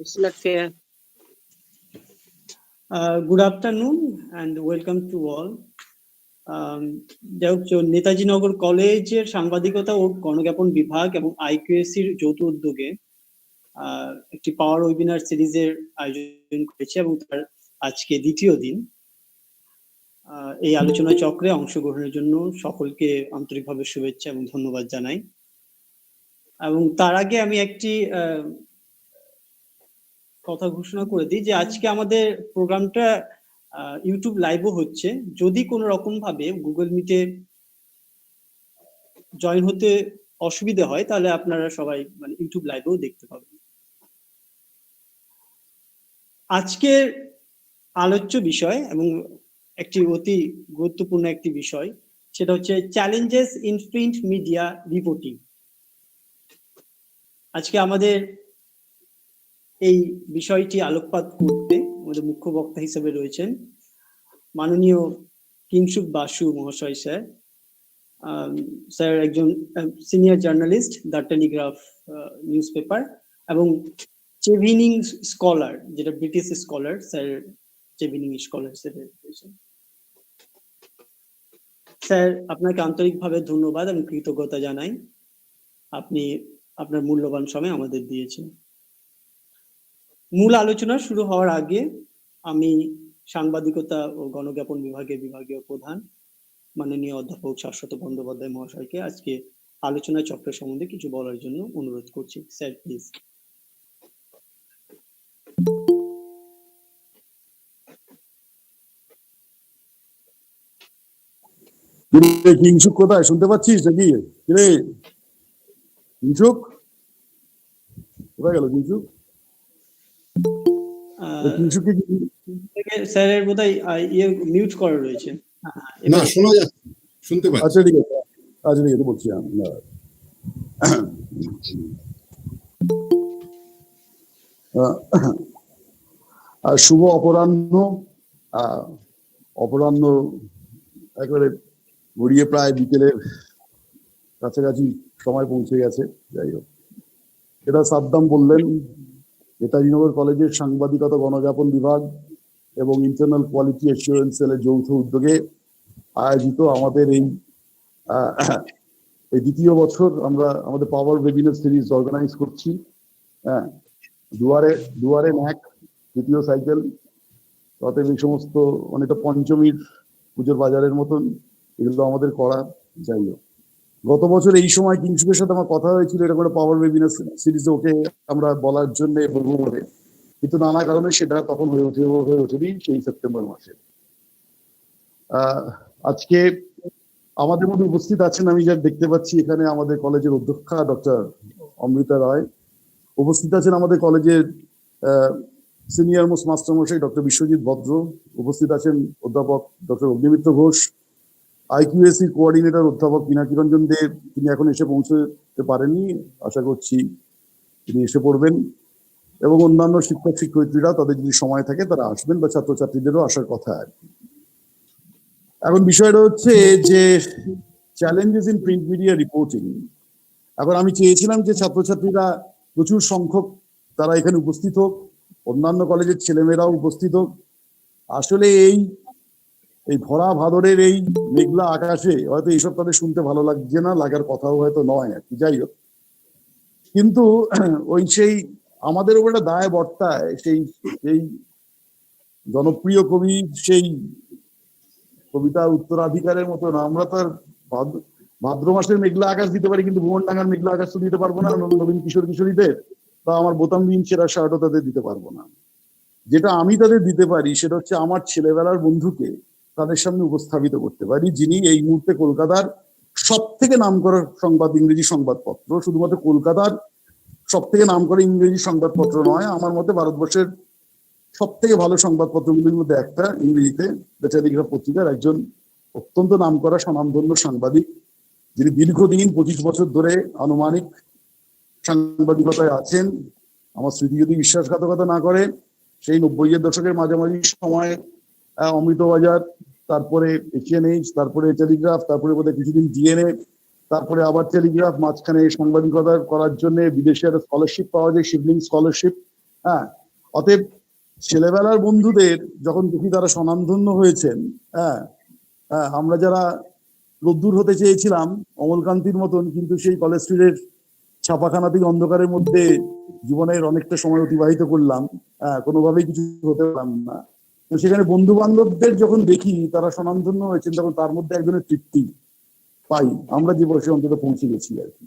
It's not fair. Good afternoon and welcome to all. Netaji Nagar কলেজের সাংবাদিকতা ও গণজ্ঞাপন বিভাগ এবং আইকিউএসির যৌথ উদ্যোগে একটি পাওয়ার ওয়েবিনার সিরিজের আয়োজন করেছে এবং তার আজকে দ্বিতীয় দিন। এই আলোচনা চক্রে অংশগ্রহণের জন্য সকলকে আন্তরিকভাবে শুভেচ্ছা এবং ধন্যবাদ জানাই। এবং তার আগে আমি একটি কথা ঘোষণা করে দিই যে আজকে আমাদের প্রোগ্রামটা ইউটিউব লাইভও হচ্ছে। যদি কোনো রকম ভাবে গুগল মিটে জয়েন হতে অসুবিধা হয় তাহলে আপনারা সবাই মানে ইউটিউব লাইভেও দেখতে পাবেন। আজকের আলোচ্য বিষয় এবং একটি অতি গুরুত্বপূর্ণ একটি বিষয়, সেটা হচ্ছে challenges in print media reporting. আজকে আমাদের এই বিষয়টি আলোকপাত করতে আমাদের মুখ্য বক্তা হিসেবে রয়েছেন মাননীয় কিংসুক বাসু মহাশয় স্যার। স্যার একজন senior journalist, the Telegraph news paper, এবং চেভিনিং স্কলার, যেটা British scholar. Sir Chevening scholar sir, আপনাকে আন্তরিকভাবে ধন্যবাদ এবং কৃতজ্ঞতা জানাই, আপনি আপনার মূল্যবান সময় আমাদের দিয়েছেন। মূল আলোচনা শুরু হওয়ার আগে আমি সাংবাদিকতা ও গণজ্ঞাপন বিভাগের বিভাগীয় প্রধান মাননীয় অধ্যাপক শাশ্বত বন্দ্যোপাধ্যায় মহাশয়কে আজকে আলোচনা চক্রের সম্বন্ধে কিছু বলার জন্য অনুরোধ করছি। Sir please. কিংসুক কোথায়, শুনতে পাচ্ছিস নাকি? রে কিংসুক কোথায় গেল? কিংসুক স্যারের বোধহয় মিউট করা রয়েছে। না, শোনা যাচ্ছে, শুনতে পাচ্ছি। আচ্ছা ঠিক আছে, আচ্ছা ঠিক আছে, বলছি শুভ অপরাহ্ন। অপরাহ্ন একেবারে গড়িয়ে প্রায় বিকেলের কাছাকাছি সময় পৌঁছে গেছে। যাই হোক, এটা সাদ্দাম বললেন, নেতাজিনগর কলেজের সাংবাদিকতা গণজ্ঞাপন বিভাগ এবং ইন্টারনাল কোয়ালিটি অ্যাসিওরেন্স সেলের যৌথ উদ্যোগে আয়োজিত আমাদের এই দ্বিতীয় বছর আমরা আমাদের পাওয়ার ওয়েবিনার সিরিজ অর্গানাইজ করছি। হ্যাঁ, দুয়ারে ন্যাক দ্বিতীয় সাইকেল, অতএব এই সমস্ত অনেকটা পঞ্চমীর পুজোর বাজারের মতন এগুলো আমাদের করা। যাই হোক, গত বছর এই সময় কিংসুকের সাথে আমার কথা হয়েছিল এরকম একটা পাওয়ার ওয়েবিনার সিরিজে ওকে আমরা বলার জন্য বলবো বলে, কিন্তু নানা কারণে সেটা তখন হয়ে ওঠেনি সেই সেপ্টেম্বর মাসে। আজকে আমাদের মধ্যে উপস্থিত আছেন, আমি যা দেখতে পাচ্ছি এখানে আমাদের কলেজের অধ্যক্ষা ডক্টর অমৃতা রায়, উপস্থিত আছেন আমাদের কলেজের সিনিয়র মোস্ট মাস্টারমশাই ডক্টর বিশ্বজিৎ ভদ্র, উপস্থিত আছেন অধ্যাপক doctor Agnimitra Ghosh, IQAC coordinator অধ্যাপক পিনাকি রঞ্জন দেব, তিনি এখন এসে পৌঁছতে পারেননি, আশা করছি তিনি এসে পড়বেন, এবং অন্যান্য শিক্ষক শিক্ষয়িত্রীরা তাদের যদি সময় থাকে তারা আসবেন, বা ছাত্রছাত্রীদেরও আসার কথা আর কি। এখন বিষয়টা হচ্ছে যে challenges in print media reporting. এখন আমি চেয়েছিলাম যে ছাত্রছাত্রীরা প্রচুর সংখ্যক তারা এখানে উপস্থিত হোক, অন্যান্য কলেজের ছেলেমেয়েরাও উপস্থিত হোক। আসলে এই ভরা ভাদরের এই মেঘলা আকাশে হয়তো এইসব তাদের শুনতে ভালো লাগছে না, লাগার কথাও হয়তো নয় আর কি। যাই হোক, কিন্তু সেই আমাদের উপর একটা দায় বর্তায় সেই জনপ্রিয় কবি সেই কবিতা উত্তরাধিকারের মতন আমরা তো আর ভাদ্র মাসের মেঘলা আকাশ দিতে পারি, কিন্তু ভুবনডাঙ্গার মেঘলা আকাশ তো দিতে পারবো না নবীন কিশোর কিশোরীদের, বা আমার বোতামবিহীন সেরা শার্টও তাদের দিতে পারবো না। যেটা আমি তাদের দিতে পারি সেটা হচ্ছে আমার ছেলেবেলার বন্ধুকে তাদের সামনে উপস্থাপিত করতে পারি, যিনি এই মুহূর্তে কলকাতার সব থেকে নাম করা ইংরেজি সংবাদপত্র, শুধুমাত্র কলকাতার সব থেকে নাম করা ইংরেজি সংবাদপত্র নয়, আমার মতে ভারতবর্ষের সব থেকে ভালো সংবাদপত্রগুলির মধ্যে একটা ইংরেজিতে দ্য টেলিগ্রাফ পত্রিকার একজন অত্যন্ত নাম করা স্বনামধন্য সাংবাদিক, যিনি দীর্ঘদিন 25 বছর ধরে আনুমানিক সাংবাদিকতায় আছেন। আমার স্মৃতি যদি বিশ্বাসঘাতকতা না করে, সেই 90-এর দশকের মাঝামাঝি সময় অমৃতবাজার, তারপরে এশিয়ান এজ, তারপরে টেলিগ্রাফ, তারপরে বোধহয় কিছুদিন ডিএনএ, তারপরে আবার টেলিগ্রাফ, মাঝখানে সাংবাদিকতা করার জন্য বিদেশে একটা স্কলারশিপ পাওয়া যায়, শিবলিং স্কলারশিপ, হ্যাঁ, অতএব ছেলেবেলার বন্ধুদের যখন দেখি তারা স্বনামধন্য হয়েছেন, হ্যাঁ, হ্যাঁ, আমরা যারা রোদ্দুর হতে চেয়েছিলাম অমলকান্তির মতন, কিন্তু সেই কলেজ স্ট্রিটের ছাপাখানাতেই অন্ধকারের মধ্যে জীবনের অনেকটা সময় অতিবাহিত করলাম, হ্যাঁ, কোনোভাবেই কিছু হতে পারলাম না। তো সেখানে বন্ধু বান্ধবদের যখন দেখি তারা স্বনামধন্য হয়েছেন, তখন তার মধ্যে একজনের তৃপ্তি পাই, আমরা যে বয়সে অন্তত পৌঁছে গেছি আর কি।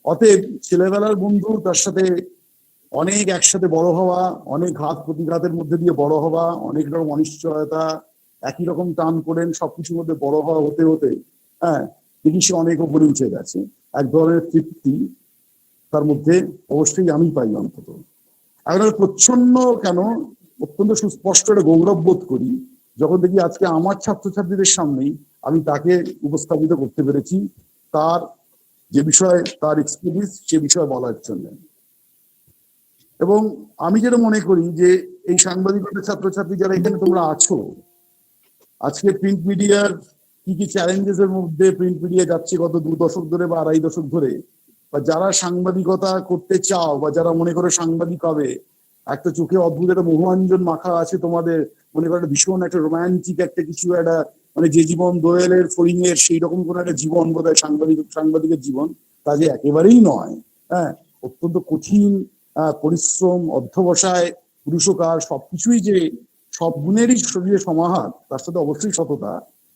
অতএব ছেলেবেলার বন্ধু, তার সাথে অনেক একসাথে বড় হওয়া, অনেক ঘাত প্রতিঘাতের মধ্যে দিয়ে বড় হওয়া, অনেক রকম অনিশ্চয়তা, একই রকম টান করেন, সবকিছুর মধ্যে বড় হওয়া হতে হতে, হ্যাঁ, দেখি সে অনেক উপরে উঠে গেছে। এক ধরনের তৃপ্তি তার মধ্যে অবশ্যই আমি পাই অন্তত। এখন প্রচ্ছন্ন কেন, অত্যন্ত সুস্পষ্ট একটা গৌরব বোধ করি যখন দেখি আজকে আমার ছাত্রছাত্রীদের সামনেই আমি তাকে উপস্থাপিত করতে পেরেছি, তার যে বিষয়ে তার এক্সপিরিয়েন্স সে বিষয়ে বলার জন্য। এবং আমি যেটা মনে করি যে এই সাংবাদিকতার ছাত্রছাত্রী যারা এখানে তোমরা আছো, আজকে প্রিন্ট মিডিয়ার কি কি চ্যালেঞ্জেস এর মধ্যে প্রিন্ট মিডিয়া যাচ্ছে গত 2 দশক ধরে বা 2.5 দশক ধরে, বা যারা সাংবাদিকতা করতে চাও বা যারা মনে করো সাংবাদিক হবে, একটা চোখে অদ্ভুত একটা মোহাঞ্জন মাখা আছে তোমাদের, মনে করো একটা ভীষণ একটা রোমান্টিক একটা কিছু, একটা মানে যে জীবন দোয়েলের ফড়িংয়ের সেই রকম কোন একটা জীবন বোধহয় সাংবাদিকের জীবন, তা যে একেবারেই নয়। হ্যাঁ, অত্যন্ত কঠিন পরিশ্রম, অধ্যবসায়, পুরুষকার, সবকিছুই যে সব গুণেরই শরীরে সমাহার, তার সাথে অবশ্যই সততা,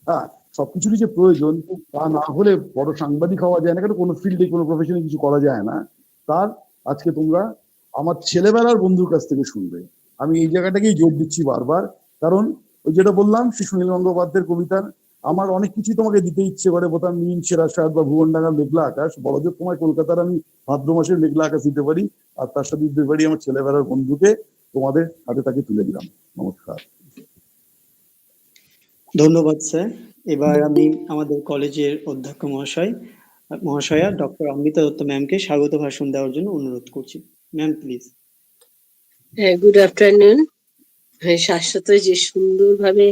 হ্যাঁ, সবকিছুরই যে প্রয়োজন, তা না হলে বড় সাংবাদিক হওয়া যায় না, কারণ কোনো ফিল্ডে কোনো প্রফেশনে কিছু করা যায় না। তার আজকে তোমরা আমার ছেলেবেলার বন্ধুর কাছ থেকে শুনবে। আমি এই জায়গাটাকেই জোর দিচ্ছি বারবার, কারণ ওই যেটা বললাম শ্রী সুনীল গঙ্গোপাধ্যায়ের কবিতার, আমার অনেক কিছুই তোমাকে দিতে ইচ্ছে করে, বোতাম নীল সেরা সাদ বা ভুবনডাঙ্গার মেঘলা আকাশ, বড়জোর তোমায় কলকাতার আমি ভাদ্র মাসের মেঘলা আকাশ দিতে পারি, আর তার সাথে দিতে পারি আমার ছেলেবেলার বন্ধুকে, তোমাদের হাতে তাকে তুলে দিলাম। নমস্কার। ধন্যবাদ স্যার। এবার আমি আমাদের কলেজের অধ্যক্ষ মহাশয়া ডক্টর অমৃতা দত্ত ম্যামকে স্বাগত ভাষণ দেওয়ার জন্য অনুরোধ করছি। Ma'am please. Good afternoon. Shashwat যে সুন্দরভাবে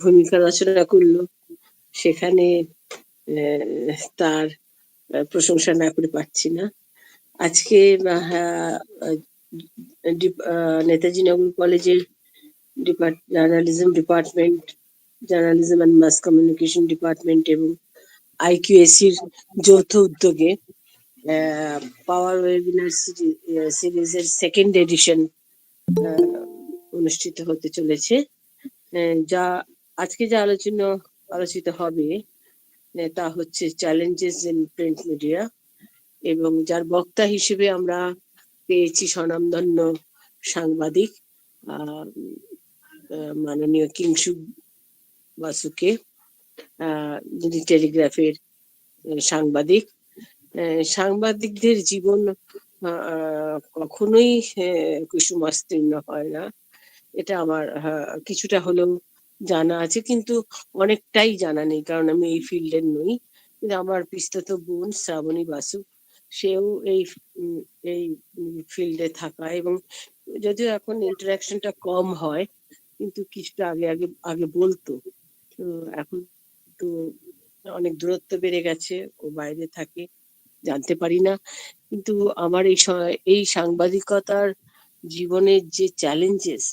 ভূমিকা রচনা করলো, সেখানে তার প্রশংসা না করে পারছি না। আজকে নেতাজি নগর কলেজের journalism department, journalism and mass communication department এবং আইকিউএসির যৌথ উদ্যোগে পাওয়ার ওয়েবিনার সিরিজের সেকেন্ড এডিশন অনুষ্ঠিত হতে চলেছে। যা আজকে যা আলোচিত হবে তা হচ্ছে চ্যালেঞ্জেস ইন প্রিন্ট মিডিয়া, এবং যার বক্তা হিসেবে আমরা পেয়েছি স্বনামধন্য সাংবাদিক মাননীয় কিংশুক বাসুকে, যিনি টেলিগ্রাফের সাংবাদিক। সাংবাদিকদের জীবন কখনোই কুসুমাস্তীর্ণ হয় না, এটা আমার কিছুটা হলেও জানা আছে, কিন্তু অনেকটাই জানা নেই, কারণ আমি এই ফিল্ডের নই। কিন্তু আমার পিস্তত বোন শ্রাবণী বাসু, সেও এই ফিল্ডে থাকা, এবং যদিও এখন ইন্টারাকশনটা কম হয়, কিন্তু কিছুটা আগে বলতো। এখন তো অনেক দূরত্ব বেড়ে গেছে, ও বাইরে থাকে, জানতে পারি না। কিন্তু আমার এই সাংবাদিকতার জীবনের যে চ্যালেঞ্জেস,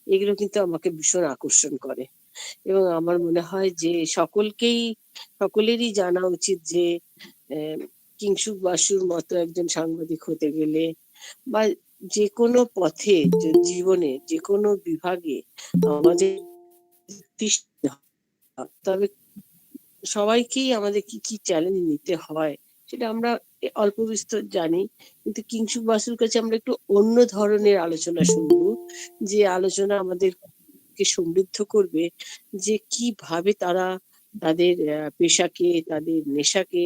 এগুলো কিন্তু আমাকে ভীষণ আকর্ষণ করে, এবং আমার মনে হয় যে সকলেরই জানা উচিত যে কিংশুক বাসুর মতো একজন সাংবাদিক হতে গেলে, বা যে কোনো পথে জীবনে যে কোনো বিভাগে আমাদের, তবে সবাইকেই আমাদের কি কি চ্যালেঞ্জ নিতে হয় সেটা আমরা অল্প বিস্তর জানি, কিন্তু কিংশুক বাসুর কাছে আমরা একটু অন্য ধরনের আলোচনা শুনবো, যে আলোচনা আমাদেরকে সমৃদ্ধ করবে, যে কিভাবে তারা তাদের পেশাকে, তাদের নেশাকে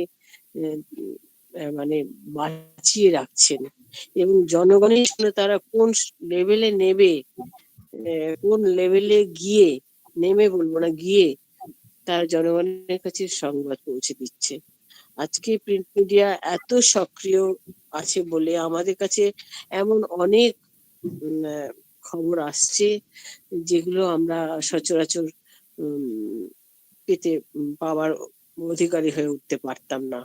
মানে বাঁচিয়ে রাখছেন, এবং জনগণের সামনে তারা কোন লেভেলে কোন লেভেলে গিয়ে, বলবো না, গিয়ে তার জনগণের কাছে সংবাদ পৌঁছে দিচ্ছে। আজকে প্রিন্ট মিডিয়া এত সক্রিয় আছে বলে আমাদের কাছে এমন অনেক খবর আসছে যেগুলো আমরা সচরাচর পাওয়ার অধিকারী হয়ে উঠতে পারতাম না।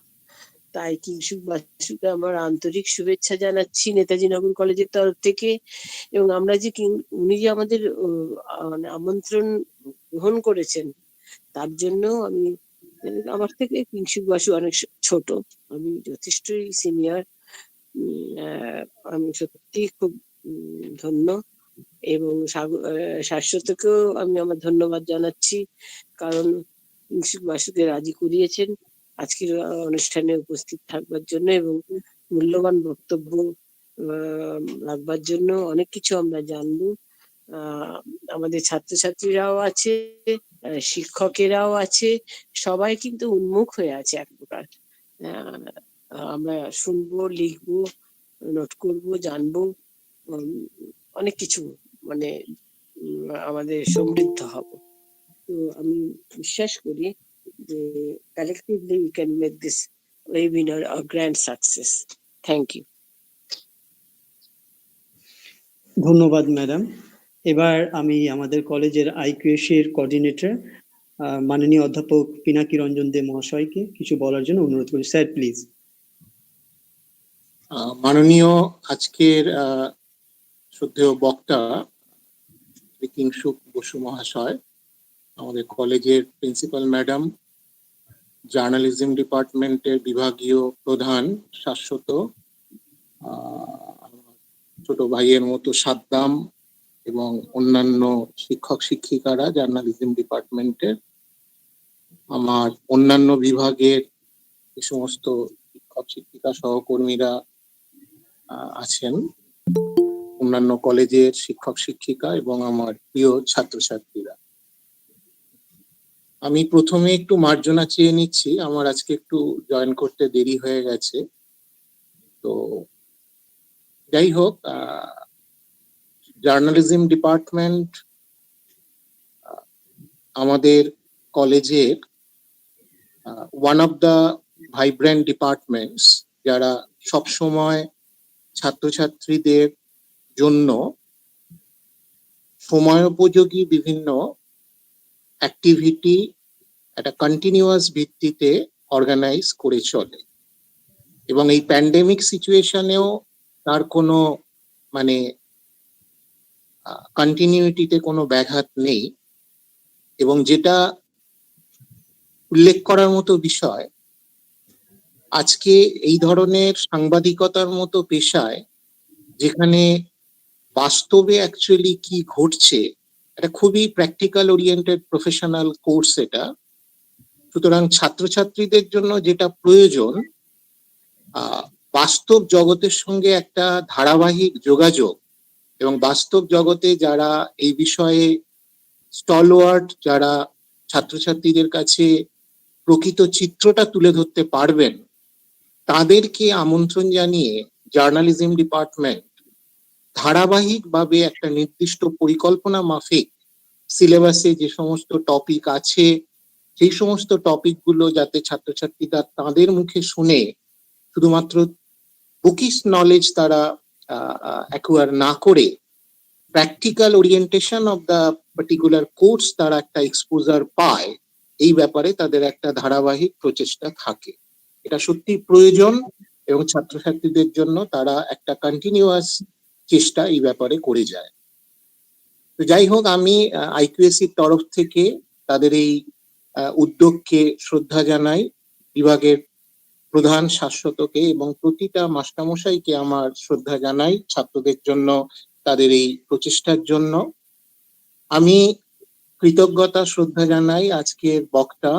তাই কিংশুক বাসুকে আমার আন্তরিক শুভেচ্ছা জানাচ্ছি নেতাজি নগর কলেজের তরফ থেকে। এবং আমরা যে উনি যে আমাদের মানে আমন্ত্রণ গ্রহণ করেছেন, তার জন্য আমি, আমার থেকে কিংশুক বাসু অনেক ছোট, আমি যথেষ্টই সিনিয়র। আমি সত্যি খুব ধন্য, এবং শাশ্বতকেও আমি আমার ধন্যবাদ জানাচ্ছি, কারণ কিংশুক বাসুকে রাজি করিয়েছেন আজকের অনুষ্ঠানে উপস্থিত থাকবার জন্য এবং মূল্যবান বক্তব্য রাখবার জন্য। অনেক কিছু আমরা জানবো। আমাদের ছাত্রছাত্রীরাও আছে, শিক্ষকেরাও আছে, সবাই কিন্তু উন্মুখ হয়ে আছে এক প্রকার। আমরা শুনবো, লিখবো, নোট করবো, জানবো, অনেক কিছু মানে আমাদের সমৃদ্ধ হব। তো আমি বিশ্বাস করি যে collectively we can make this webinar a grand success. Thank you. ধন্যবাদ ম্যাডাম। এবার আমি আমাদের কলেজের আইকিউএসি এর কোঅর্ডিনেটর মাননীয় অধ্যাপক পিনাকি রঞ্জন দে মহাশয়কে কিছু বলার জন্য অনুরোধ করি। Sir please. মাননীয় আজকের শ্রদ্ধেয় বক্তা কিংশুক বসু মহাশয়, আমাদের কলেজের প্রিন্সিপাল ম্যাডাম, জার্নালিজম ডিপার্টমেন্টের বিভাগীয় প্রধান শাশ্বত, ছোট ভাইয়ের মতো সাদ্দাম, এবং অন্যান্য শিক্ষক শিক্ষিকারা জার্নালিজম ডিপার্টমেন্টের, আমার অন্যান্য বিভাগের যে সমস্ত শিক্ষক শিক্ষিকা সহকর্মীরা আছেন, অন্যান্য কলেজের শিক্ষক শিক্ষিকা এবং আমার প্রিয় ছাত্রছাত্রীরা, আমি প্রথমে একটু মার্জনা চেয়ে নিচ্ছি, আমার আজকে একটু জয়েন করতে দেরি হয়ে গেছে। তো যাই হোক, জার্নালিজম ডিপার্টমেন্ট আমাদের কলেজের one of the vibrant departments, যারা সবসময় ছাত্রছাত্রীদের জন্য সময়োপযোগী বিভিন্ন অ্যাক্টিভিটি একটা কন্টিনিউয়াস ভিত্তিতে অর্গানাইজ করে চলে, এবং এই প্যান্ডেমিক সিচুয়েশনেও তার কোনো মানে কন্টিনিউটিতে কোনো ব্যাঘাত নেই। এবং যেটা উল্লেখ করার মতো বিষয়, আজকে এই ধরনের সাংবাদিকতার মতো পেশায়, যেখানে বাস্তবে অ্যাকচুয়ালি কি ঘটছে, এটা খুবই প্র্যাকটিক্যাল ওরিয়েন্টেড প্রফেশনাল কোর্স এটা। সুতরাং ছাত্রছাত্রীদের জন্য যেটা প্রয়োজন, বাস্তব জগতের সঙ্গে একটা ধারাবাহিক যোগাযোগ, এবং বাস্তব জগতে যারা এই বিষয়ে স্টলওয়ার্ড, যারা ছাত্রছাত্রীদের কাছে প্রকৃত চিত্রটা তুলে ধরতে পারবেন, তাদেরকে আমন্ত্রণ জানিয়ে জার্নালিজম ডিপার্টমেন্ট ধারাবাহিকভাবে একটা নির্দিষ্ট পরিকল্পনা মাফিক সিলেবাসে যে সমস্ত টপিক আছে, সেই সমস্ত টপিকগুলো যাতে ছাত্রছাত্রীরা তাদের মুখে শুনে শুধুমাত্র বুকিশ নলেজ তারা অ্যাকুয়ার না করে practical orientation of the particular course তারা একটা এক্সপোজার পায়, এই ব্যাপারে তাদের একটা ধারাবাহিক প্রচেষ্টা থাকে। এটা সত্যি প্রয়োজন, এবং ছাত্রছাত্রীদের জন্য তারা একটা কন্টিনিউয়াস চেষ্টা এই ব্যাপারে করে যায়। তো যাই হোক, আমি আইকিউএসির তরফ থেকে তাদের এই উদ্যোগকে শ্রদ্ধা জানাই, বিভাগের প্রধান শাশ্বতকে এবং প্রতিটা মাস্টারমশাইকে আমার শ্রদ্ধা জানাই ছাত্রদের জন্য তাদের এই প্রচেষ্টার জন্য। আমি কৃতজ্ঞতা শ্রদ্ধা জানাই আজকের বক্তা,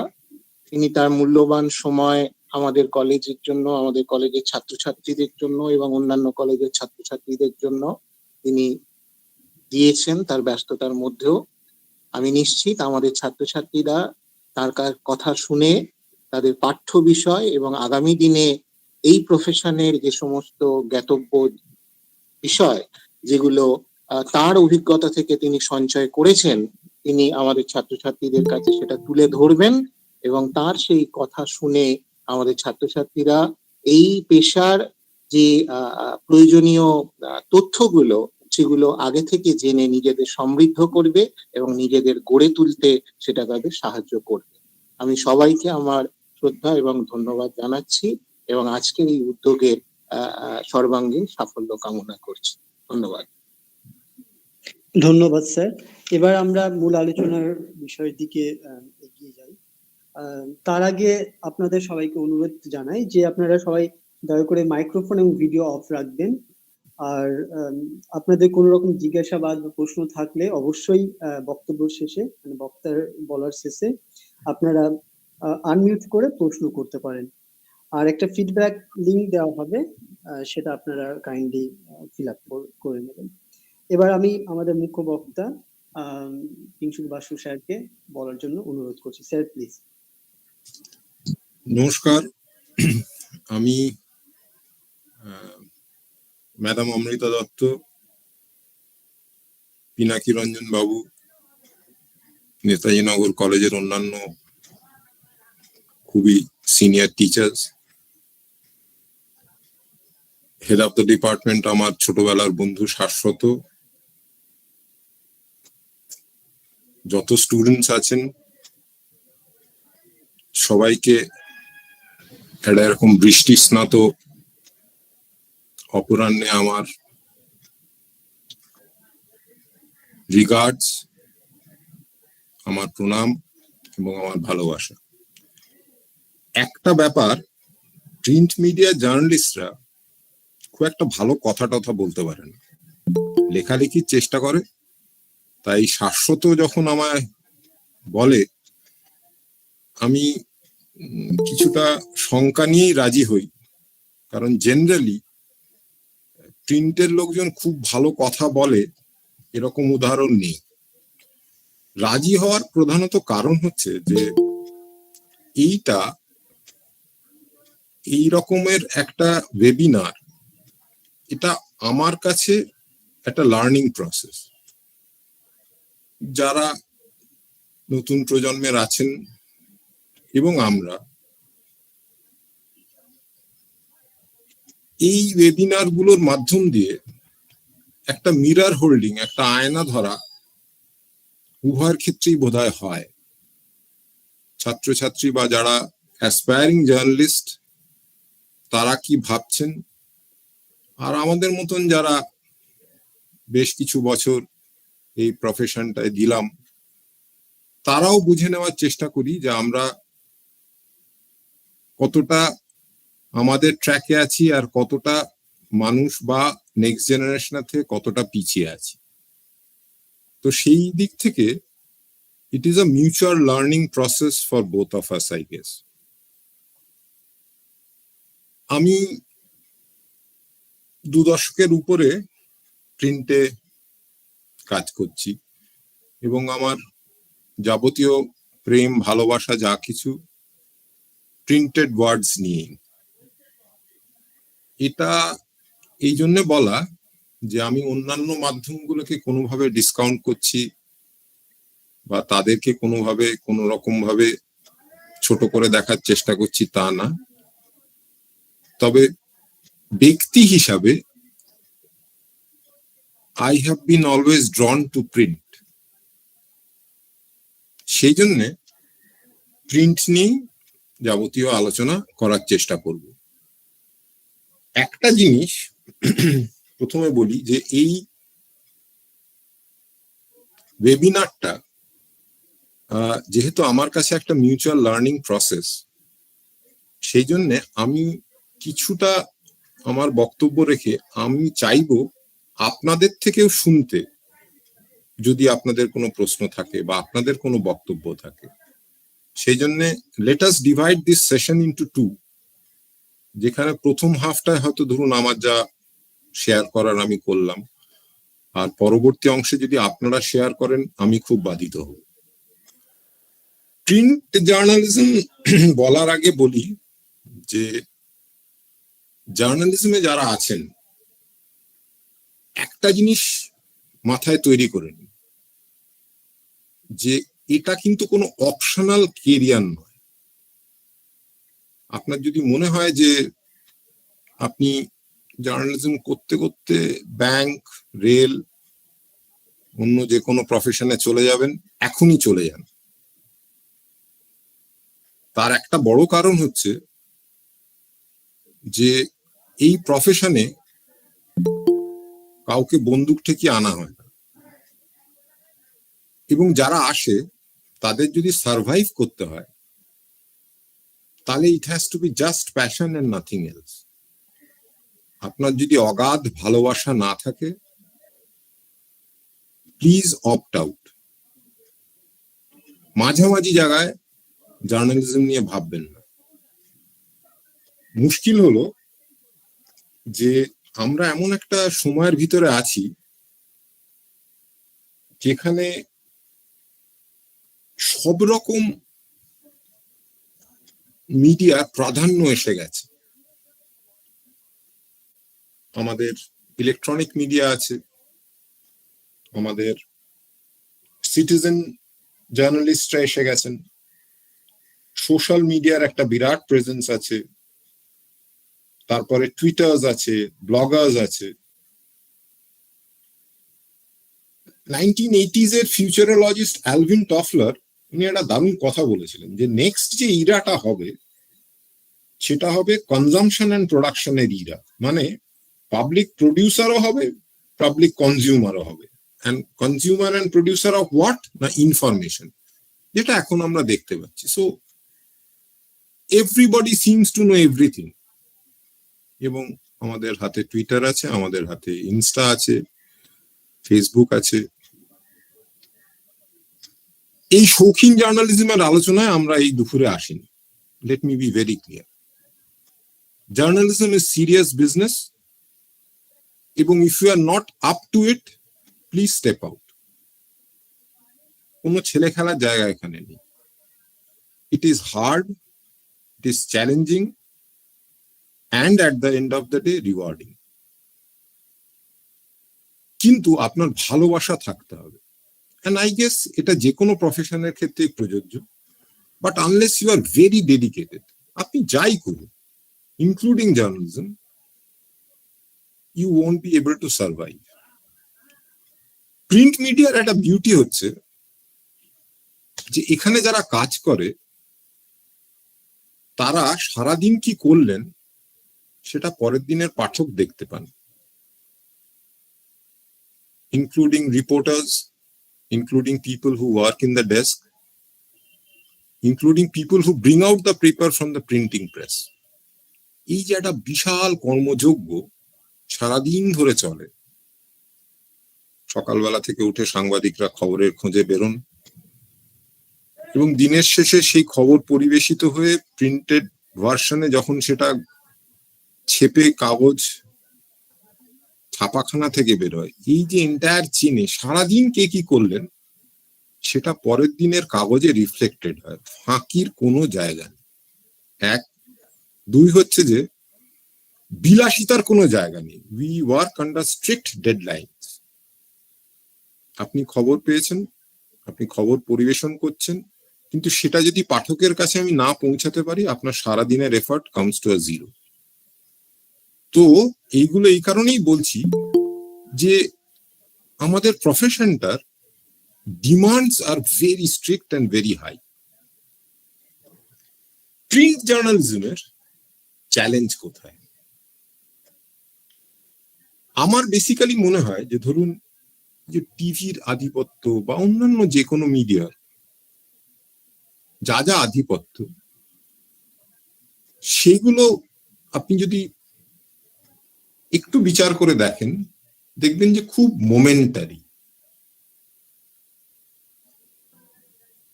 তিনি তার মূল্যবান সময় আমাদের কলেজের জন্য, আমাদের কলেজের ছাত্রছাত্রীদের জন্য এবং অন্যান্য কলেজের ছাত্রছাত্রীদের জন্য তিনি দিয়েছেন তার ব্যস্ততার মধ্যেও। আমি নিশ্চিত আমাদের ছাত্রছাত্রীরা তার কথা শুনে তাদের পাঠ্য বিষয় এবং আগামী দিনে এই প্রফেশনের যে সমস্ত জ্ঞাতব্য বিষয়, যেগুলো তার অভিজ্ঞতা থেকে তিনি সঞ্চয় করেছেন, তিনি আমাদের ছাত্রছাত্রীদের কাছে সেটা তুলে ধরবেন, এবং তার সেই কথা শুনে আমাদের ছাত্রছাত্রীরা এই পেশার যে প্রয়োজনীয় তথ্যগুলো, সেগুলো আগে থেকে জেনে নিজেদের সমৃদ্ধ করবে এবং নিজেদের গড়ে তুলতে সেটা তাদের সাহায্য করবে। আমি সবাইকে আমার শ্রদ্ধা এবং ধন্যবাদ জানাচ্ছি এবং আজকের এই উদ্যোগের সর্বাঙ্গীন সাফল্য কামনা করছি। ধন্যবাদ। ধন্যবাদ স্যার। এবার আমরা মূল আলোচনার বিষয়ের দিকে এগিয়ে যাই। তার আগে আপনাদের সবাইকে অনুরোধ জানাই যে আপনারা সবাই দয়া করে মাইক্রোফোন এবং ভিডিও অফ রাখবেন। আর আপনাদের কোনো রকম জিজ্ঞাসাবাদ বা প্রশ্ন থাকলে অবশ্যই বক্তব্য শেষে মানে বক্তার বলার শেষে আপনারা আনমিউট করে প্রশ্ন করতে পারেন। আর একটা ফিডব্যাক লিংক দেওয়া হবে, সেটা আপনারা কাইন্ডলি ফিল আপ করে নেবেন। এবার আমি আমাদের মুখ্য বক্তা কিংশুক বাসু স্যারকে বলার জন্য অনুরোধ করছি। Sir please. নমস্কার, আমি ম্যাডাম অমৃতা দত্ত, পিনাকি রঞ্জন বাবু, নেতাজি নগর কলেজের অন্যান্য খুবই senior teachers, head of the department আমার ছোটবেলার বন্ধু শাশ্বত, যত স্টুডেন্টস আছেন সবাইকে একটা এরকম বৃষ্টি স্নাত অপরাহ্নে আমার রিগার্ডস, আমার প্রণাম এবং আমার ভালোবাসা। একটা ব্যাপার, প্রিন্ট মিডিয়া জার্নালিস্টরা খুব একটা ভালো কথা টথা বলতে পারে না, লেখালেখির চেষ্টা করে। তাই শাশ্বত যখন আমায় বলে আমি কিছুটা শঙ্কা নিয়েই রাজি হই, কারণ জেনারেলি প্রিন্টের লোকজন খুব ভালো কথা বলে এরকম উদাহরণ নেই। রাজি হওয়ার প্রধানত কারণ হচ্ছে যে এই রকমের একটা ওয়েবিনার, এটা আমার কাছে একটা লার্নিং প্রসেস। যারা নতুন প্রজন্মের আছেন এবং আমরা এই ওয়েবিনার গুলোর মাধ্যম দিয়ে একটা মিরর হোল্ডিং, একটা আয়না ধরা উভয়ের ক্ষেত্রেই বোধহয় হয়। ছাত্রছাত্রী বা যারা অ্যাসপায়ারিং জার্নালিস্ট তারা কি ভাবছেন, আর আমাদের মতন যারা বেশ কিছু বছর এই প্রফেশনটায় দিলাম তারাও বুঝে নেওয়ার চেষ্টা করি যে আমরা কতটা আমাদের ট্র্যাকে আছি আর কতটা মানুষ বা নেক্সট জেনারেশনের থেকে কতটা পিছিয়ে আছি। তো সেই দিক থেকে it is a mutual learning process for both of us, I guess. আমি 2 দশকের উপরে প্রিন্টে কাজ করছি এবং আমার যাবতীয় প্রেম ভালোবাসা যা কিছু প্রিন্টেড ওয়ার্ডস নিয়ে। এটা এই জন্য বলা যে আমি অন্যান্য মাধ্যমগুলোকে কোনোভাবে ডিসকাউন্ট করছি বা তাদেরকে কোনোভাবে কোনো রকম ভাবে ছোট করে দেখার চেষ্টা করছি তা না। তবে ব্যক্তি হিসাবে I have been always ড্রন two print, সেই জন্য প্রিন্ট নিয়ে যাবতীয় আলোচনা করার চেষ্টা করব। একটা জিনিস প্রথমে বলি যে এই ওয়েবিনারটা যেহেতু আমার কাছে একটা মিউচুয়াল লার্নিং প্রসেস, সেই জন্য আমি কিছুটা আমার বক্তব্য রেখে আমি চাইবো আপনাদের থেকেও শুনতে, যদি আপনাদের কোনো প্রশ্ন থাকে বা আপনাদের কোনো বক্তব্য থাকে। সেই জন্য let us divide this session into 2, যেখানে প্রথম হাফটায় হয়তো ধরুন আমার যা শেয়ার করার আমি করলাম, আর পরবর্তী অংশে যদি আপনারা শেয়ার করেন আমি খুব বাধিত হব। প্রিন্ট জার্নালিজম বলার আগে বলি যে জার্নালিজমে যারা আছেন একটা জিনিস মাথায় তৈরি করে নিন, যে এটা কিন্তু কোনো অপশনাল কেরিয়ার নয়। আপনার যদি মনে হয় যে আপনি জার্নালিজম করতে করতে ব্যাংক, রেল, অন্য যে কোনো প্রফেশনে চলে যাবেন, এখনই চলে যান। তার একটা বড় কারণ হচ্ছে যে এই প্রফেশনে কাউকে বন্দুক ঠেকিয়ে আনা হয় না, এবং যারা আসে তাদের যদি সার্ভাইভ করতে হয় তাহলে it has to be just passion and nothing else. আপনার যদি অগাধ ভালোবাসা না থাকে, প্লিজ অপ্ট আউট। মাঝামাঝি জায়গায় জার্নালিজম নিয়ে ভাববেন না। মুশকিল হলো যে আমরা এমন একটা সময়ের ভিতরে আছি যেখানে সব রকম মিডিয়ার প্রাধান্য এসে গেছে। আমাদের ইলেকট্রনিক মিডিয়া আছে, আমাদের সিটিজেন জার্নালিস্টরা এসে গেছেন, সোশ্যাল মিডিয়ার একটা বিরাট প্রেজেন্স আছে, তারপরে টুইটার্স আছে, ব্লগার্স আছে। 1980s এর ফিউচারোলজিস্ট অ্যালভিন টফলার উনি একটা দারুণ কথা বলেছিলেন যে নেক্সট যে ইরাটা হবে সেটা হবে কনজাম্পশন এন্ড প্রোডাকশনের ইরা। মানে পাবলিক প্রডিউসারও হবে, পাবলিক কনজিউমারও হবে। And consumer and producer of what? না ইনফরমেশন, যেটা এখন আমরা দেখতে পাচ্ছি। So everybody seems to know everything. এবং আমাদের হাতে টুইটার আছে, আমাদের হাতে ইনস্টা আছে, ফেসবুক আছে। এই শৌখিন জার্নালিজমের আলোচনায় আমরা এই দুপুরে আসিনি। Let me be very clear, journalism is serious business, এবং if you are not up to it, please step out. কোনো ছেলে খেলার জায়গা এখানে নেই। It is hard, it is challenging, and at the end of the day rewarding. কিন্তু আপনার ভালোবাসা থাকতে হবে। and I guess এটা যে কোনো প্রফেশনের ক্ষেত্রে প্রযোজ্য। but unless you are very dedicated, আপনি যাই করুন including journalism, you won't be able to survive. Print মিডিয়ার একটা বিউটি হচ্ছে যে এখানে যারা কাজ করে তারা সারাদিন কি করলেন সেটা পরের দিনের পাঠক দেখতে পান, including reporters, including people who work in the desk, including people who bring out the paper from the printing press. এই যে একটা বিশাল কর্মযজ্ঞ সারাদিন ধরে চলে। সকালবেলা থেকে উঠে সাংবাদিকরা খবরের খোঁজে বেরোন, এবং দিনের শেষে সেই খবর পরিবেশিত হয়ে প্রিন্টেড ভার্সনে যখন সেটা ছেপে কাগজ ছাপাখানা থেকে বেরোয়, এই যে এন্টায়ার চেনে সারাদিন কে কি করলেন সেটা পরের দিনের কাগজে রিফ্লেক্টেড হয়। ফাঁকির কোনো জায়গা নেই। এক, দুই হচ্ছে যে বিলাসিতার কোনো জায়গা নেই। We work under strict deadlines. আপনি খবর পেয়েছেন, আপনি খবর পরিবেশন করছেন, কিন্তু সেটা যদি পাঠকের কাছে আমি না পৌঁছাতে পারি, আপনার সারাদিনের effort comes to a zero. তো এইগুলো এই কারণেই বলছি যে আমাদের প্রফেশনটার demands are very strict and very high. Print জার্নালিজমের চ্যালেঞ্জ কোথায়? আমার বেসিক্যালি মনে হয় যে ধরুন যে টিভির আধিপত্য বা অন্যান্য যে কোনো মিডিয়ার যা যা আধিপত্য, সেগুলো আপনি যদি একটু বিচার করে দেখেন, দেখবেন যে খুব মোমেন্টারি।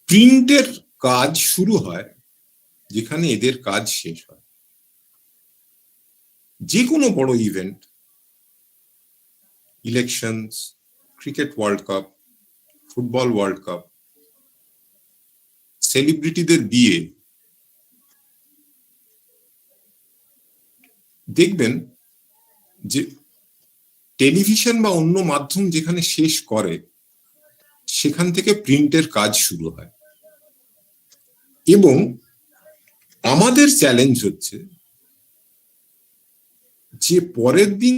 প্রিন্টের কাজ শুরু হয় যেখানে এদের কাজ শেষ হয়। যে কোনো বড় event, elections, cricket World Cup, football World Cup, সেলিব্রিটিদের বিয়ে, দেখবেন যে টেলিভিশন বা অন্য মাধ্যম যেখানে শেষ করে সেখান থেকে প্রিন্টের কাজ শুরু হয়। এবং আমাদের চ্যালেঞ্জ হচ্ছে যে পরের দিন